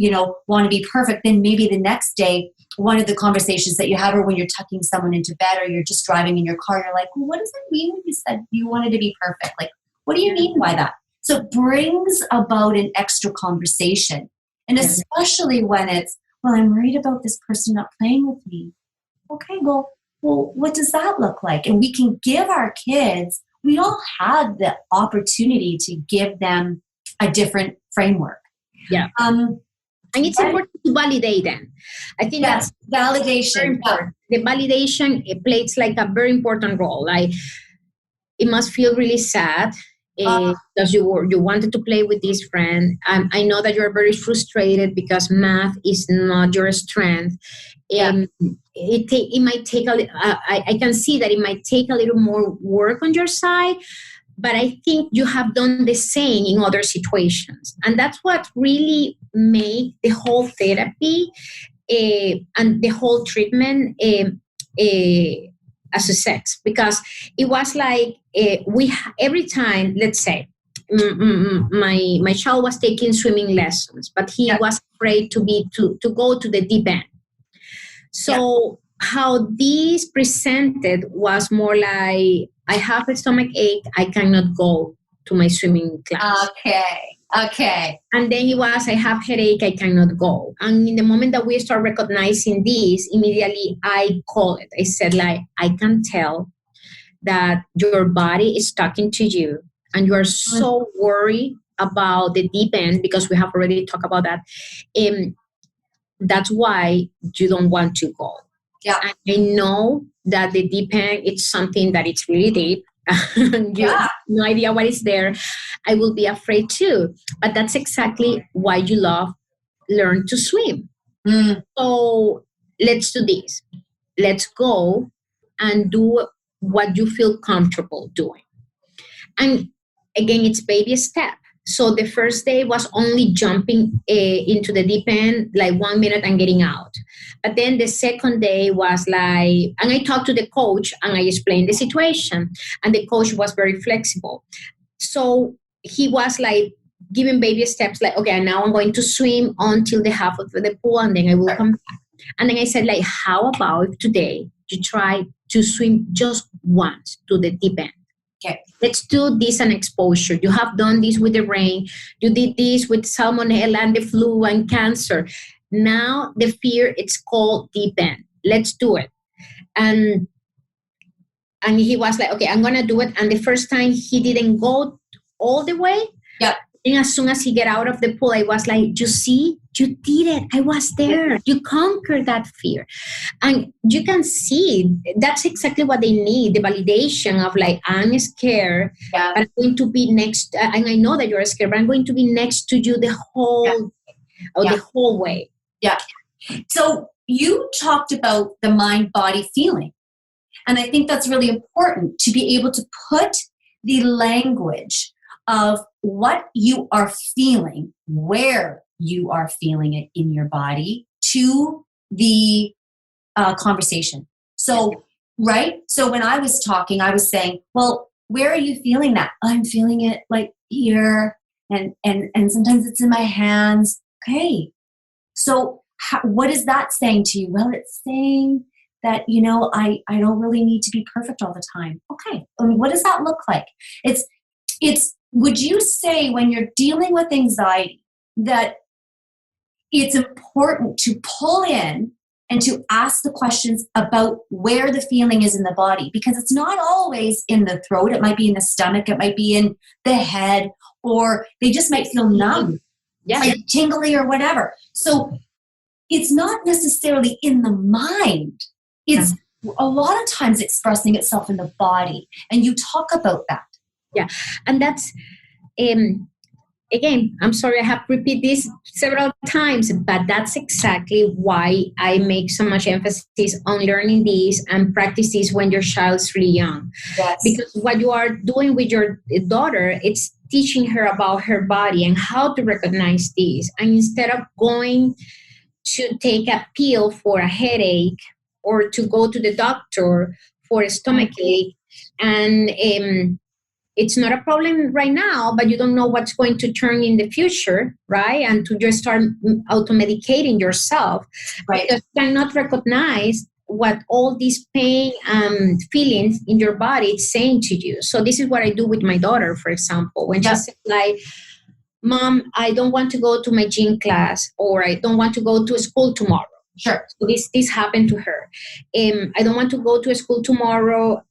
want to be perfect, then maybe the next day, one of the conversations that you have, or when you're tucking someone into bed, or you're just driving in your car, you're like, well, what does it mean when you said you wanted to be perfect? Like, what do you mean by that? So it brings about an extra conversation. And especially when it's, well, I'm worried about this person not playing with me. Okay, well, what does that look like? And we can give our kids, we all have the opportunity to give them a different framework.
Yeah. And it's important to validate them. I think that's
validation.
The validation, it plays like a very important role. Like, it must feel really sad because you wanted to play with this friend. I know that you're very frustrated because math is not your strength. It might take I can see that it might take a little more work on your side, but I think you have done the same in other situations. And that's what really made the whole therapy and the whole treatment a success, because it was like every time, let's say, my child was taking swimming lessons, but he was afraid to go to the deep end. So how this presented was more like, I have a stomach ache, I cannot go to my swimming class.
Okay.
And then it was, I have headache, I cannot go. And in the moment that we start recognizing this, immediately I call it. I said, like, I can tell that your body is talking to you and you are so worried about the deep end, because we have already talked about that. That's why you don't want to go.
Yeah.
And I know that the deep end, it's something that it's really deep. You have no idea what is there. I will be afraid too. But that's exactly why you learn to swim. So let's do this. Let's go and do what you feel comfortable doing. And again, it's baby step. So the first day was only jumping into the deep end, like 1 minute and getting out. But then the second day was like, and I talked to the coach and I explained the situation. And the coach was very flexible. So he was like giving baby steps, like, okay, now I'm going to swim until the half of the pool and then I will come back. And then I said, like, how about if today you try to swim just once to the deep end?
Okay.
Let's do this and exposure. You have done this with the rain. You did this with salmonella and the flu and cancer. Now the fear, it's called deep end. Let's do it. And he was like, okay, I'm going to do it. And the first time he didn't go all the way.
Yeah.
And as soon as he get out of the pool, I was like, you see, you did it. I was there. You conquered that fear. And you can see that's exactly what they need, the validation of like, I'm scared, but I'm going to be next. And I know that you're scared, but I'm going to be next to you the whole way.
Yeah. So you talked about the mind, body, feeling. And I think that's really important to be able to put the language of what you are feeling, where you are feeling it in your body, to the conversation. So, right? So when I was talking, I was saying, well, where are you feeling that? I'm feeling it like here, and sometimes it's in my hands. Okay. So what is that saying to you? Well, it's saying that, I don't really need to be perfect all the time. Okay. And what does that look like? It's would you say when you're dealing with anxiety that it's important to pull in and to ask the questions about where the feeling is in the body? Because it's not always in the throat. It might be in the stomach. It might be in the head, or they just might feel numb, tingly or whatever. So it's not necessarily in the mind. It's a lot of times expressing itself in the body. And you talk about that.
Yeah. And that's, again, I'm sorry I have to repeat this several times, but that's exactly why I make so much emphasis on learning this and practice this when your child's really young.
Yes.
Because what you are doing with your daughter, it's teaching her about her body and how to recognize this. And instead of going to take a pill for a headache or to go to the doctor for a stomach ache, and it's not a problem right now, but you don't know what's going to turn in the future, right? And to just start auto-medicating yourself,
right?
Because you cannot recognize what all these pain and feelings in your body is saying to you. So this is what I do with my daughter, for example, when she says like, Mom, I don't want to go to my gym class, or I don't want to go to school tomorrow.
Sure.
So this happened to her. I don't want to go to school tomorrow.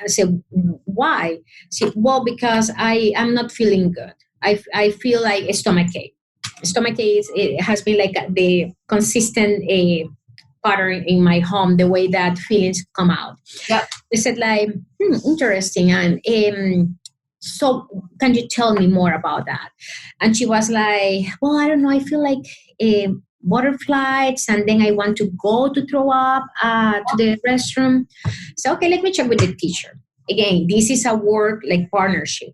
I said, why? She said, well, because I am not feeling good. I feel like a stomach ache. Stomach ache it has been like the consistent pattern in my home, the way that feelings come out.
Yep.
I said like, interesting. And so can you tell me more about that? And she was like, well, I don't know. I feel like butterflies, and then I want to go to throw up to the restroom. So, okay, let me check with the teacher. Again, this is a work like partnership.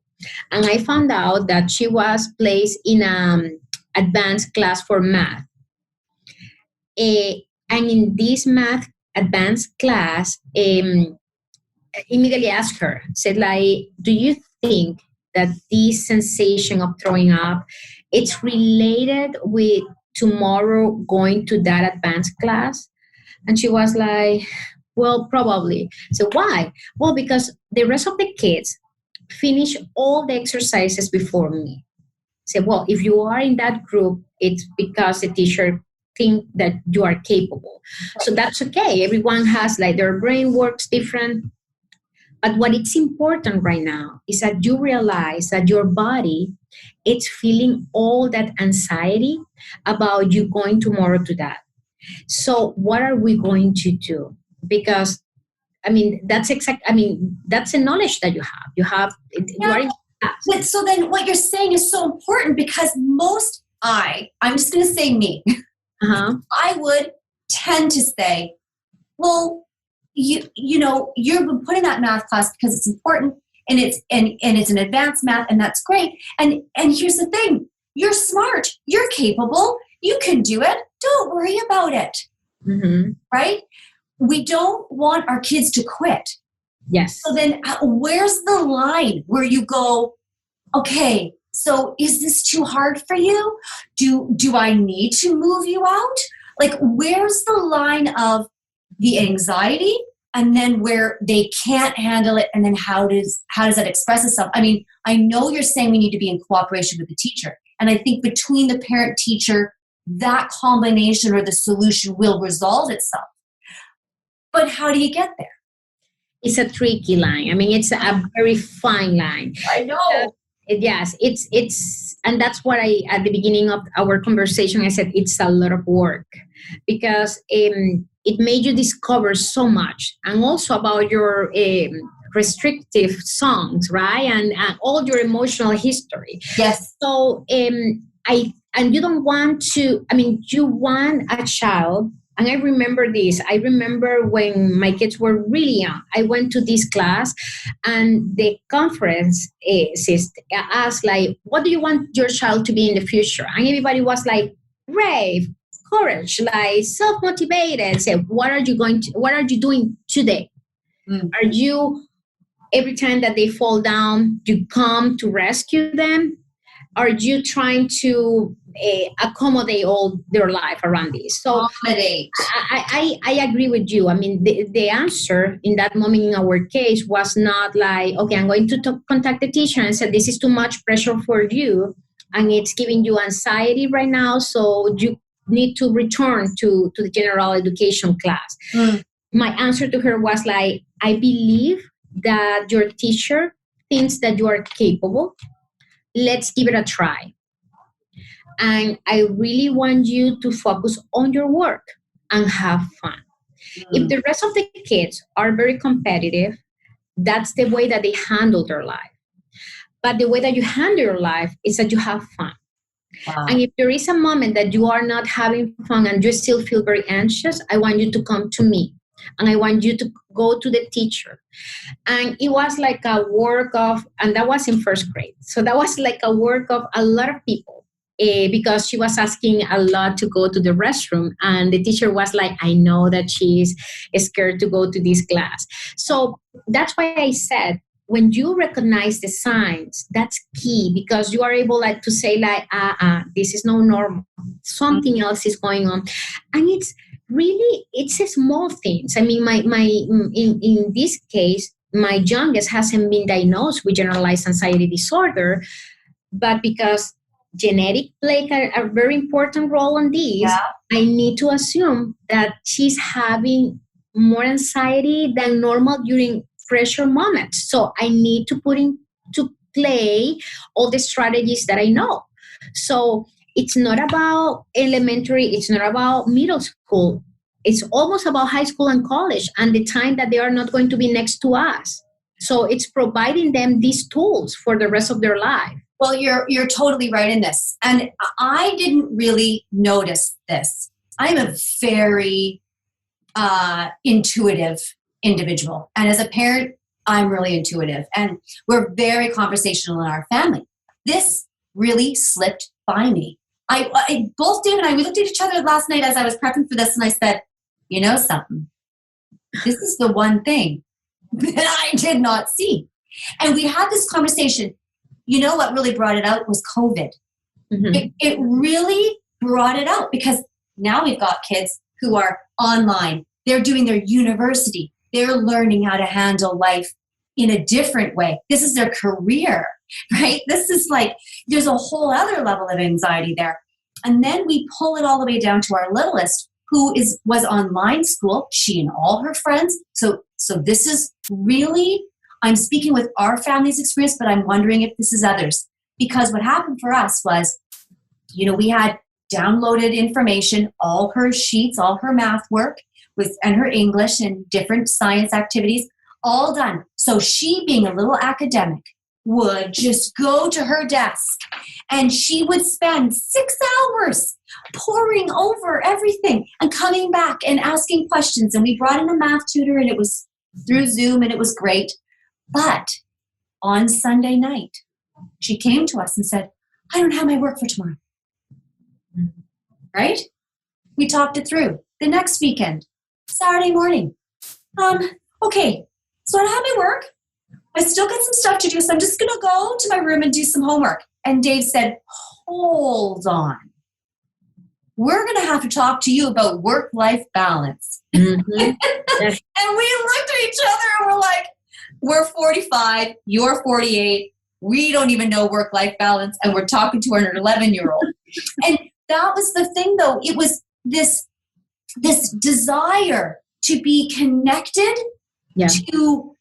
And I found out that she was placed in an advanced class for math. And in this math advanced class, immediately asked her, said like, do you think that this sensation of throwing up, it's related with tomorrow going to that advanced class? And she was like, well, probably. So why? Well, because the rest of the kids finish all the exercises before me. Say, well, if you are in that group, it's because the teacher think that you are capable. So that's okay. Everyone has like their brain works different. But what it's important right now is that you realize that your body, it's feeling all that anxiety about you going tomorrow to that. So what are we going to do? Because, I mean, that's the knowledge that you have. You are in
class. So then what you're saying is so important, because I'm just going to say me, I would tend to say, well, you know, you've been put in that math class because it's important, and it's an advanced math, and that's great. And here's the thing: you're smart, you're capable, you can do it. Don't worry about it.
Mm-hmm.
Right? We don't want our kids to quit.
Yes.
So then, where's the line where you go, okay, so is this too hard for you? Do I need to move you out? Like, where's the line of the anxiety, and then where they can't handle it, and then how does that express itself? I mean, I know you're saying we need to be in cooperation with the teacher, and I think between the parent teacher, that combination or the solution will resolve itself. But how do you get there?
It's a tricky line. I mean, it's a very fine line.
I know.
Yes, it's, and that's what at the beginning of our conversation, I said it's a lot of work, because it made you discover so much, and also about your restrictive songs, right? And all your emotional history.
Yes.
So you don't want to, I mean, you want a child. And I remember this. I remember when my kids were really young, I went to this class, and the conference asked, like, what do you want your child to be in the future? And everybody was like, brave, courage, like self-motivated. Say, what are you doing today? Are you, every time that they fall down, you come to rescue them? Are you trying to accommodate all their life around this. So I agree with you. I mean, the answer in that moment in our case was not like, okay, I'm going to contact the teacher and say, this is too much pressure for you and it's giving you anxiety right now, so you need to return to the general education class. My answer to her was like, I believe that your teacher thinks that you are capable. Let's give it a try. And I really want you to focus on your work and have fun. If the rest of the kids are very competitive, that's the way that they handle their life. But the way that you handle your life is that you have fun. Wow. And if there is a moment that you are not having fun and you still feel very anxious, I want you to come to me. And I want you to go to the teacher. And it was like a work of, and that was in first grade. So that was like a work of a lot of people. Because she was asking a lot to go to the restroom. And the teacher was like, I know that she's scared to go to this class. So that's why I said, when you recognize the signs, that's key, because you are able like to say like, this is not normal. Something else is going on. And it's a small things. I mean, in this case, my youngest hasn't been diagnosed with generalized anxiety disorder, but because genetic play a very important role on this, I need to assume that she's having more anxiety than normal during pressure moments. So I need to put into play all the strategies that I know. So it's not about elementary, it's not about middle school. It's almost about high school and college and the time that they are not going to be next to us. So it's providing them these tools for the rest of their life.
Well, you're totally right in this. And I didn't really notice this. I'm a very intuitive individual. And as a parent, I'm really intuitive. And we're very conversational in our family. This really slipped by me. Both Dave and I, we looked at each other last night as I was prepping for this, and I said, you know something? This is the one thing that I did not see. And we had this conversation. You know what really brought it out was COVID. Mm-hmm. It really brought it out because now we've got kids who are online. They're doing their university. They're learning how to handle life in a different way. This is their career, right? This is like, there's a whole other level of anxiety there. And then we pull it all the way down to our littlest, who was online school, she and all her friends. So this is really, I'm speaking with our family's experience, but I'm wondering if this is others. Because what happened for us was, we had downloaded information, all her sheets, all her math work, and her English and different science activities, all done. So she, being a little academic, would just go to her desk and she would spend 6 hours poring over everything and coming back and asking questions. And we brought in a math tutor, and it was through Zoom, and it was great. But on Sunday night, she came to us and said, I don't have my work for tomorrow. Right? We talked it through. The next weekend, Saturday morning. Okay, so I don't have my work. I still got some stuff to do, so I'm just going to go to my room and do some homework. And Dave said, hold on. We're going to have to talk to you about work-life balance. Mm-hmm. Yes. And we looked at each other and we're like, we're 45, you're 48. We don't even know work-life balance, and we're talking to an 11-year-old. And that was the thing, though. It was this desire to be connected, to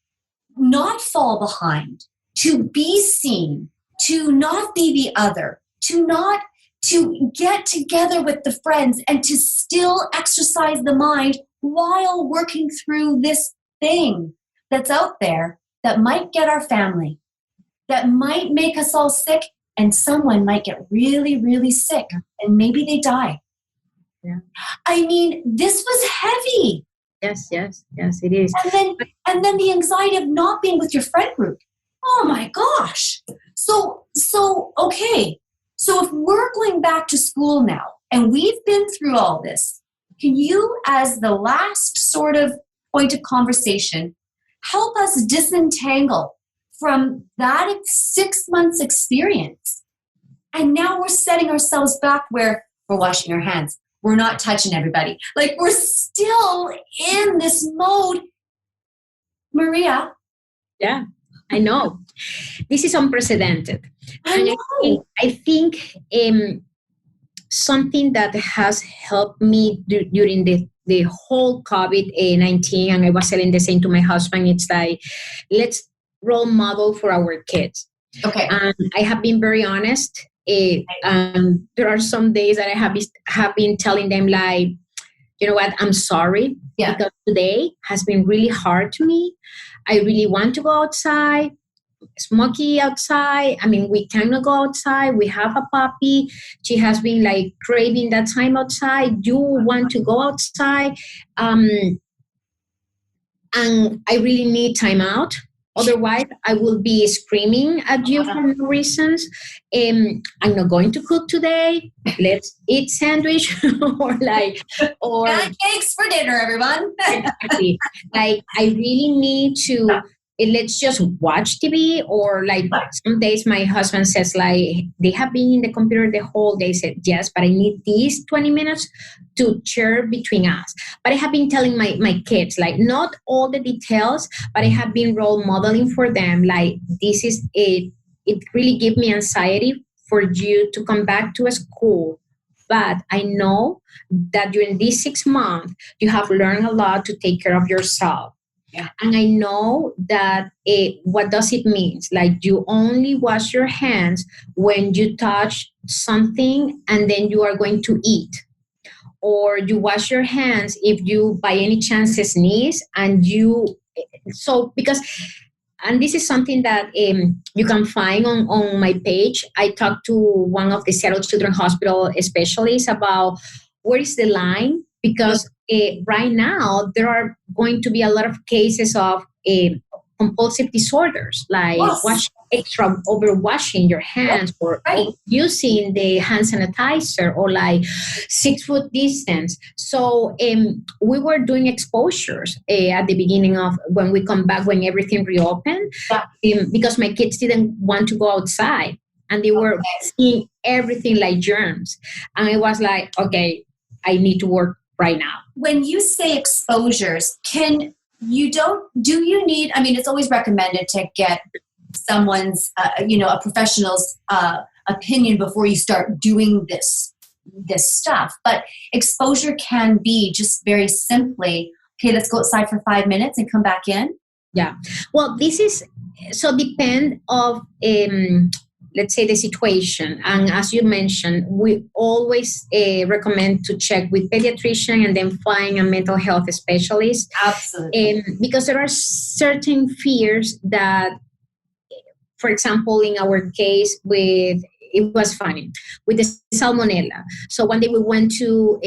not fall behind, to be seen, to not be the other, to get together with the friends and to still exercise the mind while working through this thing that's out there that might get our family, that might make us all sick, and someone might get really, really sick, and maybe they die. Yeah. I mean, this was heavy.
Yes, it is.
And then the anxiety of not being with your friend group. Oh my gosh. So okay. So if we're going back to school now and we've been through all this, can you, as the last sort of point of conversation, help us disentangle from that 6 months experience And now we're setting ourselves back where we're washing our hands. We're not touching everybody. Like, we're still in this mode. Maria.
Yeah, I know. This is unprecedented.
I know.
I think something that has helped me during the whole COVID-19, and I was telling the same to my husband, it's like, let's role model for our kids.
Okay.
And I have been very honest. There are some days that I have been telling them, like, you know what, I'm sorry, because today has been really hard to me. I really want to go outside. Smoky outside. I mean, we cannot go outside. We have a puppy. She has been like craving that time outside. You want to go outside. And I really need time out. Otherwise, I will be screaming at you for no reasons. I'm not going to cook today. Let's eat sandwich or
pancakes for dinner, everyone.
Exactly. Like, I really need to. Let's just watch TV, or like some days my husband says, like, they have been in the computer the whole day. Said, yes, but I need these 20 minutes to share between us. But I have been telling my kids, like, not all the details, but I have been role modeling for them. Like, this is it. It really gives me anxiety for you to come back to a school. But I know that during these 6 months, you have learned a lot to take care of yourself. Yeah. And I know that what does it mean? Like, you only wash your hands when you touch something and then you are going to eat. Or you wash your hands if you by any chance sneeze and you... So because... And this is something that you can find on my page. I talked to one of the Seattle Children's Hospital specialists about where is the line, because right now there are going to be a lot of cases of compulsive disorders, like overwashing your hands, or using the hand sanitizer, or like 6 foot distance. So we were doing exposures at the beginning of when we come back, when everything reopened, because my kids didn't want to go outside and they were seeing everything like germs. And I was like, okay, I need to work right now.
When you say exposures, do you need, I mean, it's always recommended to get someone's, a professional's opinion before you start doing this stuff. But exposure can be just very simply, okay, let's go outside for 5 minutes and come back in.
Yeah. Well, this is, so depend of, let's say, the situation. And as you mentioned, we always recommend to check with pediatrician and then find a mental health specialist.
Absolutely.
Because there are certain fears that, for example, in our case it was funny with the salmonella. So one day we went to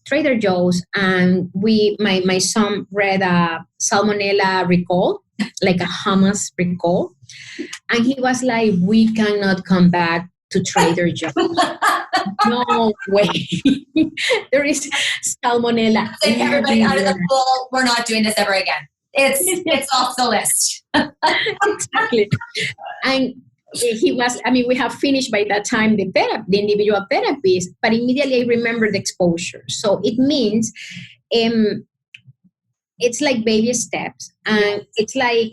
Trader Joe's and my son read a salmonella recall, like a hummus recall. And he was like, we cannot come back to Trader Joe's. No way. There is salmonella.
Everybody out of the pool. We're not doing this ever again. It's off the list.
Exactly. And he was, I mean, we have finished by that time the individual therapies, but immediately I remembered the exposure. So it means it's like baby steps, and it's like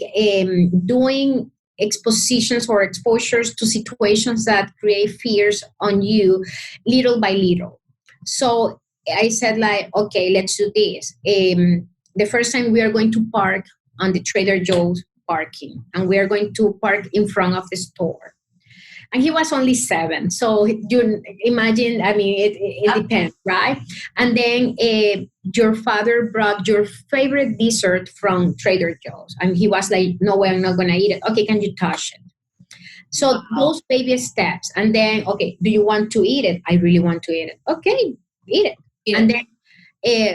doing expositions or exposures to situations that create fears on you little by little. So I said, like, okay, let's do this. The first time we are going to park on the Trader Joe's parking, and we are going to park in front of the store. And he was only 7. So you imagine, I mean, it depends, right? And then your father brought your favorite dessert from Trader Joe's. And he was like, no way, I'm not going to eat it. Okay, can you touch it? So those baby steps. And then, okay, do you want to eat it? I really want to eat it. Okay, eat it. Yeah. And then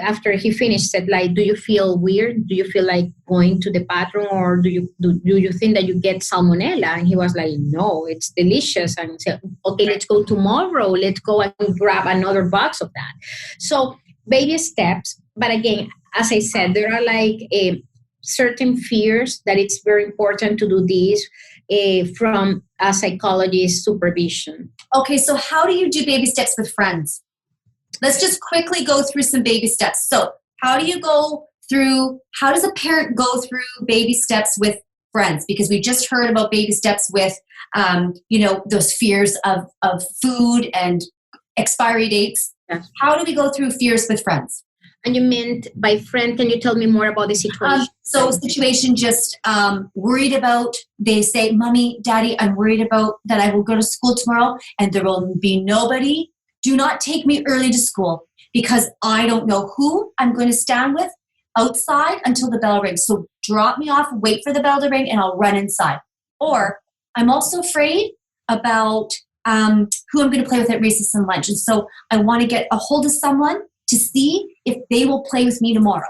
after he finished, said, like, do you feel weird? Do you feel like going to the bathroom, or do you think that you get salmonella? And he was like, no, it's delicious. And said, okay, let's go tomorrow. Let's go and grab another box of that. So baby steps. But again, as I said, there are like certain fears that it's very important to do this. from a psychologist's supervision.
Okay, so how do you do baby steps with friends? Let's just quickly go through some baby steps. So how does a parent go through baby steps with friends? Because we just heard about baby steps with, those fears of food and expiry dates.
Yes.
How do we go through fears with friends?
And you meant by friend, can you tell me more about the situation?
Situation just worried about, they say, Mommy, Daddy, I'm worried about that I will go to school tomorrow and there will be nobody. Do not take me early to school because I don't know who I'm going to stand with outside until the bell rings. So drop me off, wait for the bell to ring, and I'll run inside. Or I'm also afraid about who I'm going to play with at recess and lunch. And so I want to get a hold of someone to see if they will play with me tomorrow.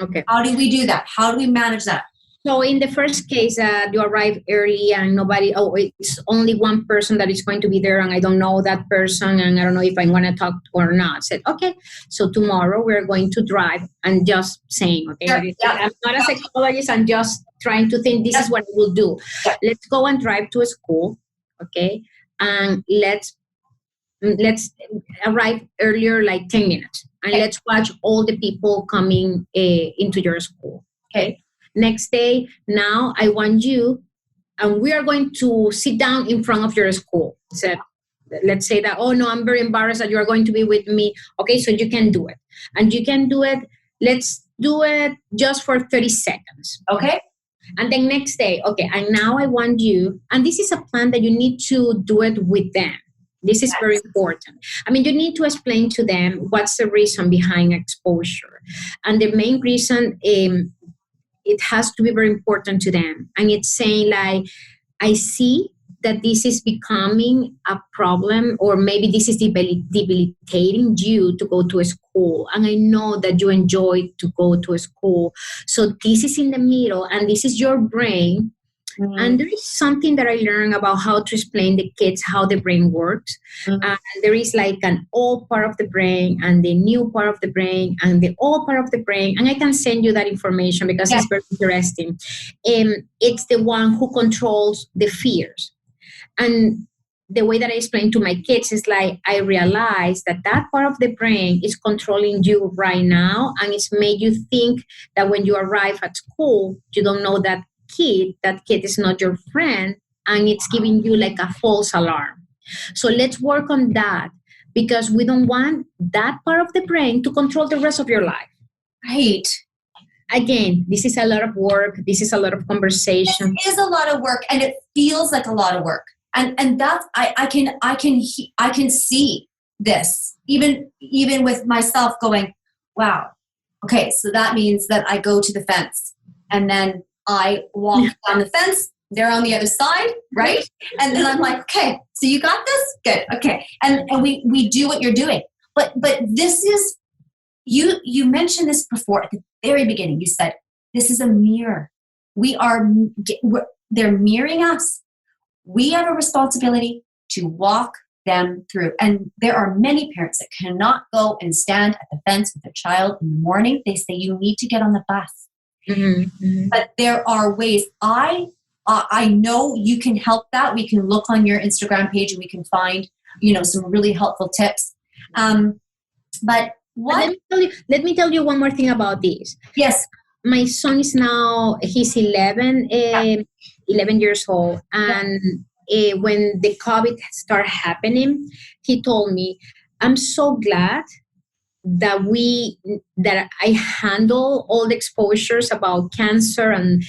Okay.
How do we do that? How do we manage that?
So in the first case, you arrive early and it's only one person that is going to be there and I don't know that person and I don't know if I'm going to talk or not. Said, okay, so tomorrow we're going to drive and just saying, okay,
Sure. Yeah.
I'm not a psychologist, I'm just trying to think this is what I will do.
Yeah.
Let's go and drive to a school, okay, and let's arrive earlier, like 10 minutes, and let's watch all the people coming into your school, okay? Next day, now I want you, and we are going to sit down in front of your school. So let's say that, oh no, I'm very embarrassed that you are going to be with me. Okay, so you can do it. And you can do it, let's do it just for 30 seconds.
Okay.
And then next day, okay, and now I want you, and this is a plan that you need to do it with them. This is very important. I mean, you need to explain to them what's the reason behind exposure. And the main reason, it has to be very important to them. And it's saying like, I see that this is becoming a problem, or maybe this is debilitating you to go to a school. And I know that you enjoy to go to a school. So this is in the middle and this is your brain. Mm-hmm. And there is something that I learned about how to explain the kids how the brain works. Mm-hmm. And there is like an old part of the brain and the new part of the brain and the old part of the brain. And I can send you that information because it's very interesting. It's the one who controls the fears. And the way that I explain to my kids is like, I realize that that part of the brain is controlling you right now. And it's made you think that when you arrive at school, you don't know that kid is not your friend, and it's giving you like a false alarm. So let's work on that because we don't want that part of the brain to control the rest of your life.
Right.
Again, this is a lot of work. This is a lot of conversation.
It is a lot of work, and it feels like a lot of work. And that's I can see this even with myself going, wow. Okay, so that means that I go to the fence and then I walk down the fence. They're on the other side, right? And then I'm like, okay, so you got this? Good, okay. And we do what you're doing. But this is, you mentioned this before at the very beginning. You said, this is a mirror. They're mirroring us. We have a responsibility to walk them through. And there are many parents that cannot go and stand at the fence with their child in the morning. They say, you need to get on the bus. Mm-hmm, mm-hmm. But there are ways. I know you can help that. We can look on your Instagram page and we can find, some really helpful tips. But
let me tell you one more thing about this.
Yes.
My son is now, he's 11 years old. And when the COVID started happening, he told me, I'm so glad that I handle all the exposures about cancer and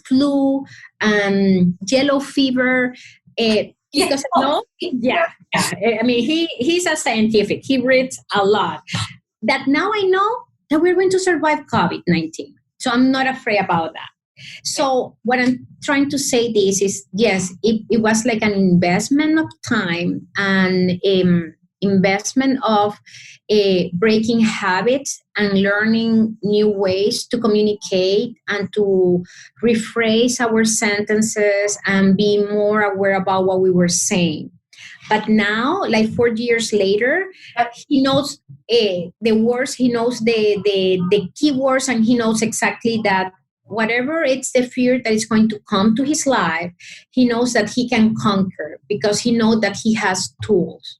flu and yellow fever. Because I mean, he's a scientific. He reads a lot. That now I know that we're going to survive COVID-19. So I'm not afraid about that. So what I'm trying to say this is, yes, it was like an investment of time and investment of breaking habits and learning new ways to communicate and to rephrase our sentences and be more aware about what we were saying. But now, like 4 years later, he knows the words, he knows the keywords, and he knows exactly that whatever it's the fear that is going to come to his life, he knows that he can conquer because he knows that he has tools.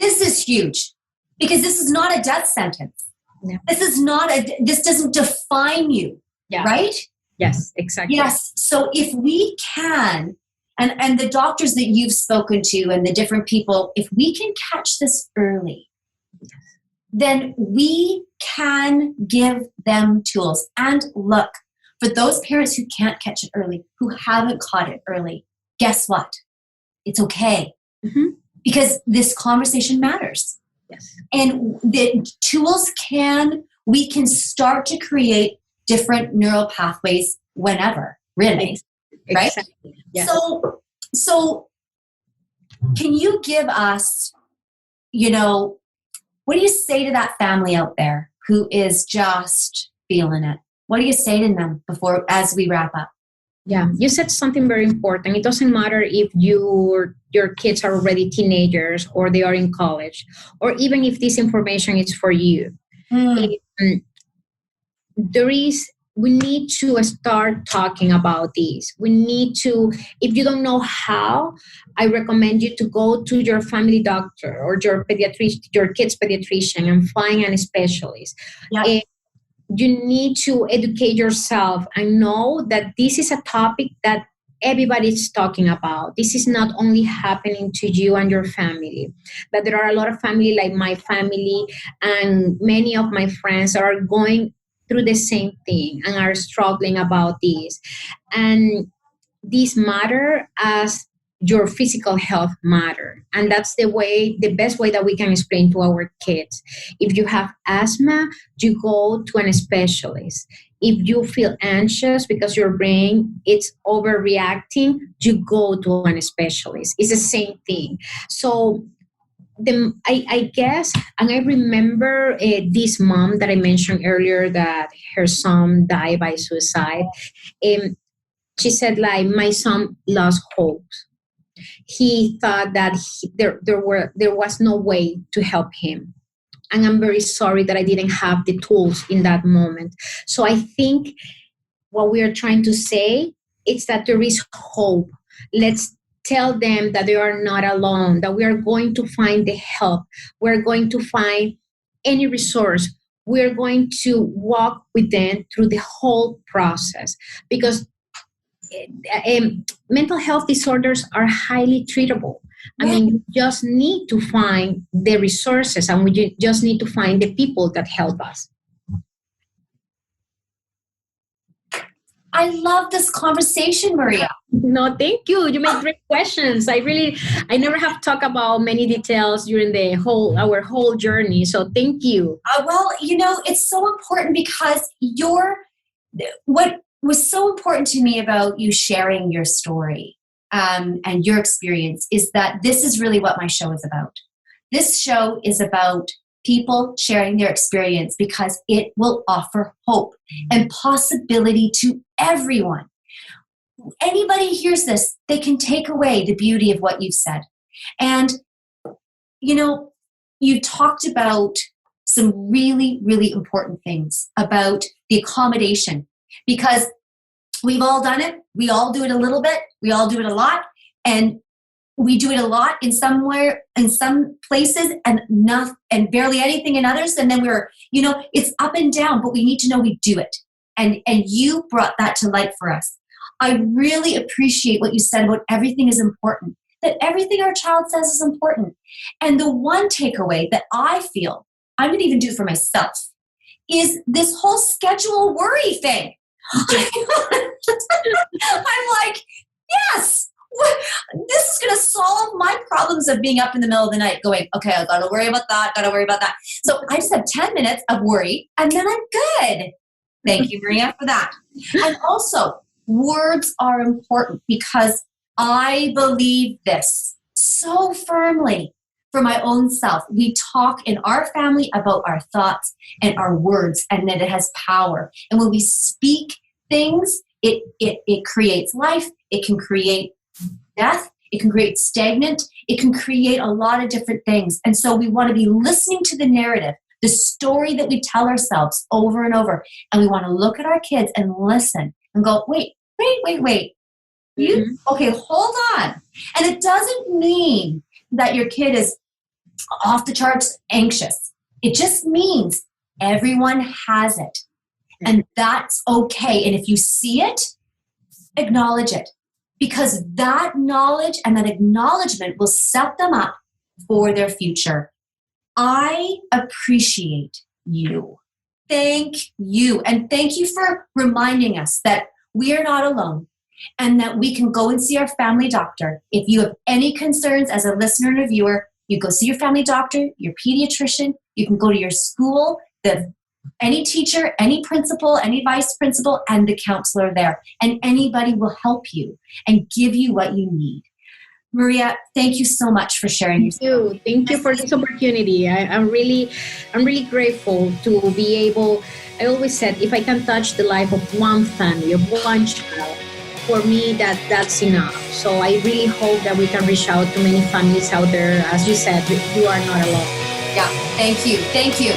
This is huge because this is not a death sentence.
Yeah.
This doesn't define you, right?
Yes, exactly.
Yes. So if we can, and the doctors that you've spoken to and the different people, if we can catch this early, then we can give them tools. And look, for those parents who can't catch it early, who haven't caught it early, guess what? It's okay.
Mm-hmm.
Because this conversation matters.
Yes.
And the tools we can start to create different neural pathways whenever, really. Right?
Exactly. Yes.
So can you give us, what do you say to that family out there who is just feeling it? What do you say to them as we wrap up?
Yeah, you said something very important. It doesn't matter if your kids are already teenagers or they are in college, or even if this information is for you. We need to start talking about this. We need to, if you don't know how, I recommend you to go to your family doctor or your kid's pediatrician and find a specialist.
Yeah.
You need to educate yourself and know that this is a topic that everybody is talking about. This is not only happening to you and your family, that there are a lot of family like my family and many of my friends are going through the same thing and are struggling about this. And these matter as your physical health matter. And that's the best way that we can explain to our kids. If you have asthma, you go to a specialist. If you feel anxious because your brain is overreacting, you go to a specialist. It's the same thing. So I guess, and I remember this mom that I mentioned earlier that her son died by suicide. She said, my son lost hope. He thought that there was no way to help him. And I'm very sorry that I didn't have the tools in that moment. So I think what we are trying to say is that there is hope. Let's tell them that they are not alone, that we are going to find the help. We're going to find any resource. We're going to walk with them through the whole process, because mental health disorders are highly treatable. I mean, you just need to find the resources, and we just need to find the people that help us.
I love this conversation, Maria.
No, thank you. You make great questions. I never have talked about many details during our whole journey. So thank you.
Well, it's so important because what was so important to me about you sharing your story and your experience is that this is really what my show is about. This show is about people sharing their experience because it will offer hope and possibility to everyone. Anybody hears this, they can take away the beauty of what you've said. And, you talked about some really, really important things about the accommodation, because we've all done it. We all do it a little bit. We all do it a lot. And we do it a lot in some places and barely anything in others. And then it's up and down, but we need to know we do it. And you brought that to light for us. I really appreciate what you said about everything is important, that everything our child says is important. And the one takeaway that I feel, I'm going to even do for myself, is this whole schedule worry thing. I'm like, yes, this is going to solve my problems of being up in the middle of the night going, okay, I got to worry about that. So I just have 10 minutes of worry and then I'm good. Thank you, Maria, for that. And also, words are important because I believe this so firmly for my own self. We talk in our family about our thoughts and our words, and that it has power. And when we speak things, it creates life. It can create death. It can create stagnant. It can create a lot of different things. And so we want to be listening to the narrative, the story that we tell ourselves over and over. And we want to look at our kids and listen and go, wait. Okay, hold on. And it doesn't mean that your kid is off the charts anxious. It just means everyone has it. And that's okay. And if you see it, acknowledge it. Because that knowledge and that acknowledgement will set them up for their future. I appreciate you. Thank you. And thank you for reminding us that we are not alone and that we can go and see our family doctor. If you have any concerns as a listener and a viewer, you go see your family doctor, your pediatrician, you can go to your school, any teacher, any principal, any vice principal, and the counselor there. And anybody will help you and give you what you need. Maria, thank you so much for sharing.
Thank you for this opportunity. I'm really grateful to be able. I always said, if I can touch the life of one family, of one child, for me, that's enough. So I really hope that we can reach out to many families out there. As you said, you are not alone.
Yeah, thank you.
Thank you.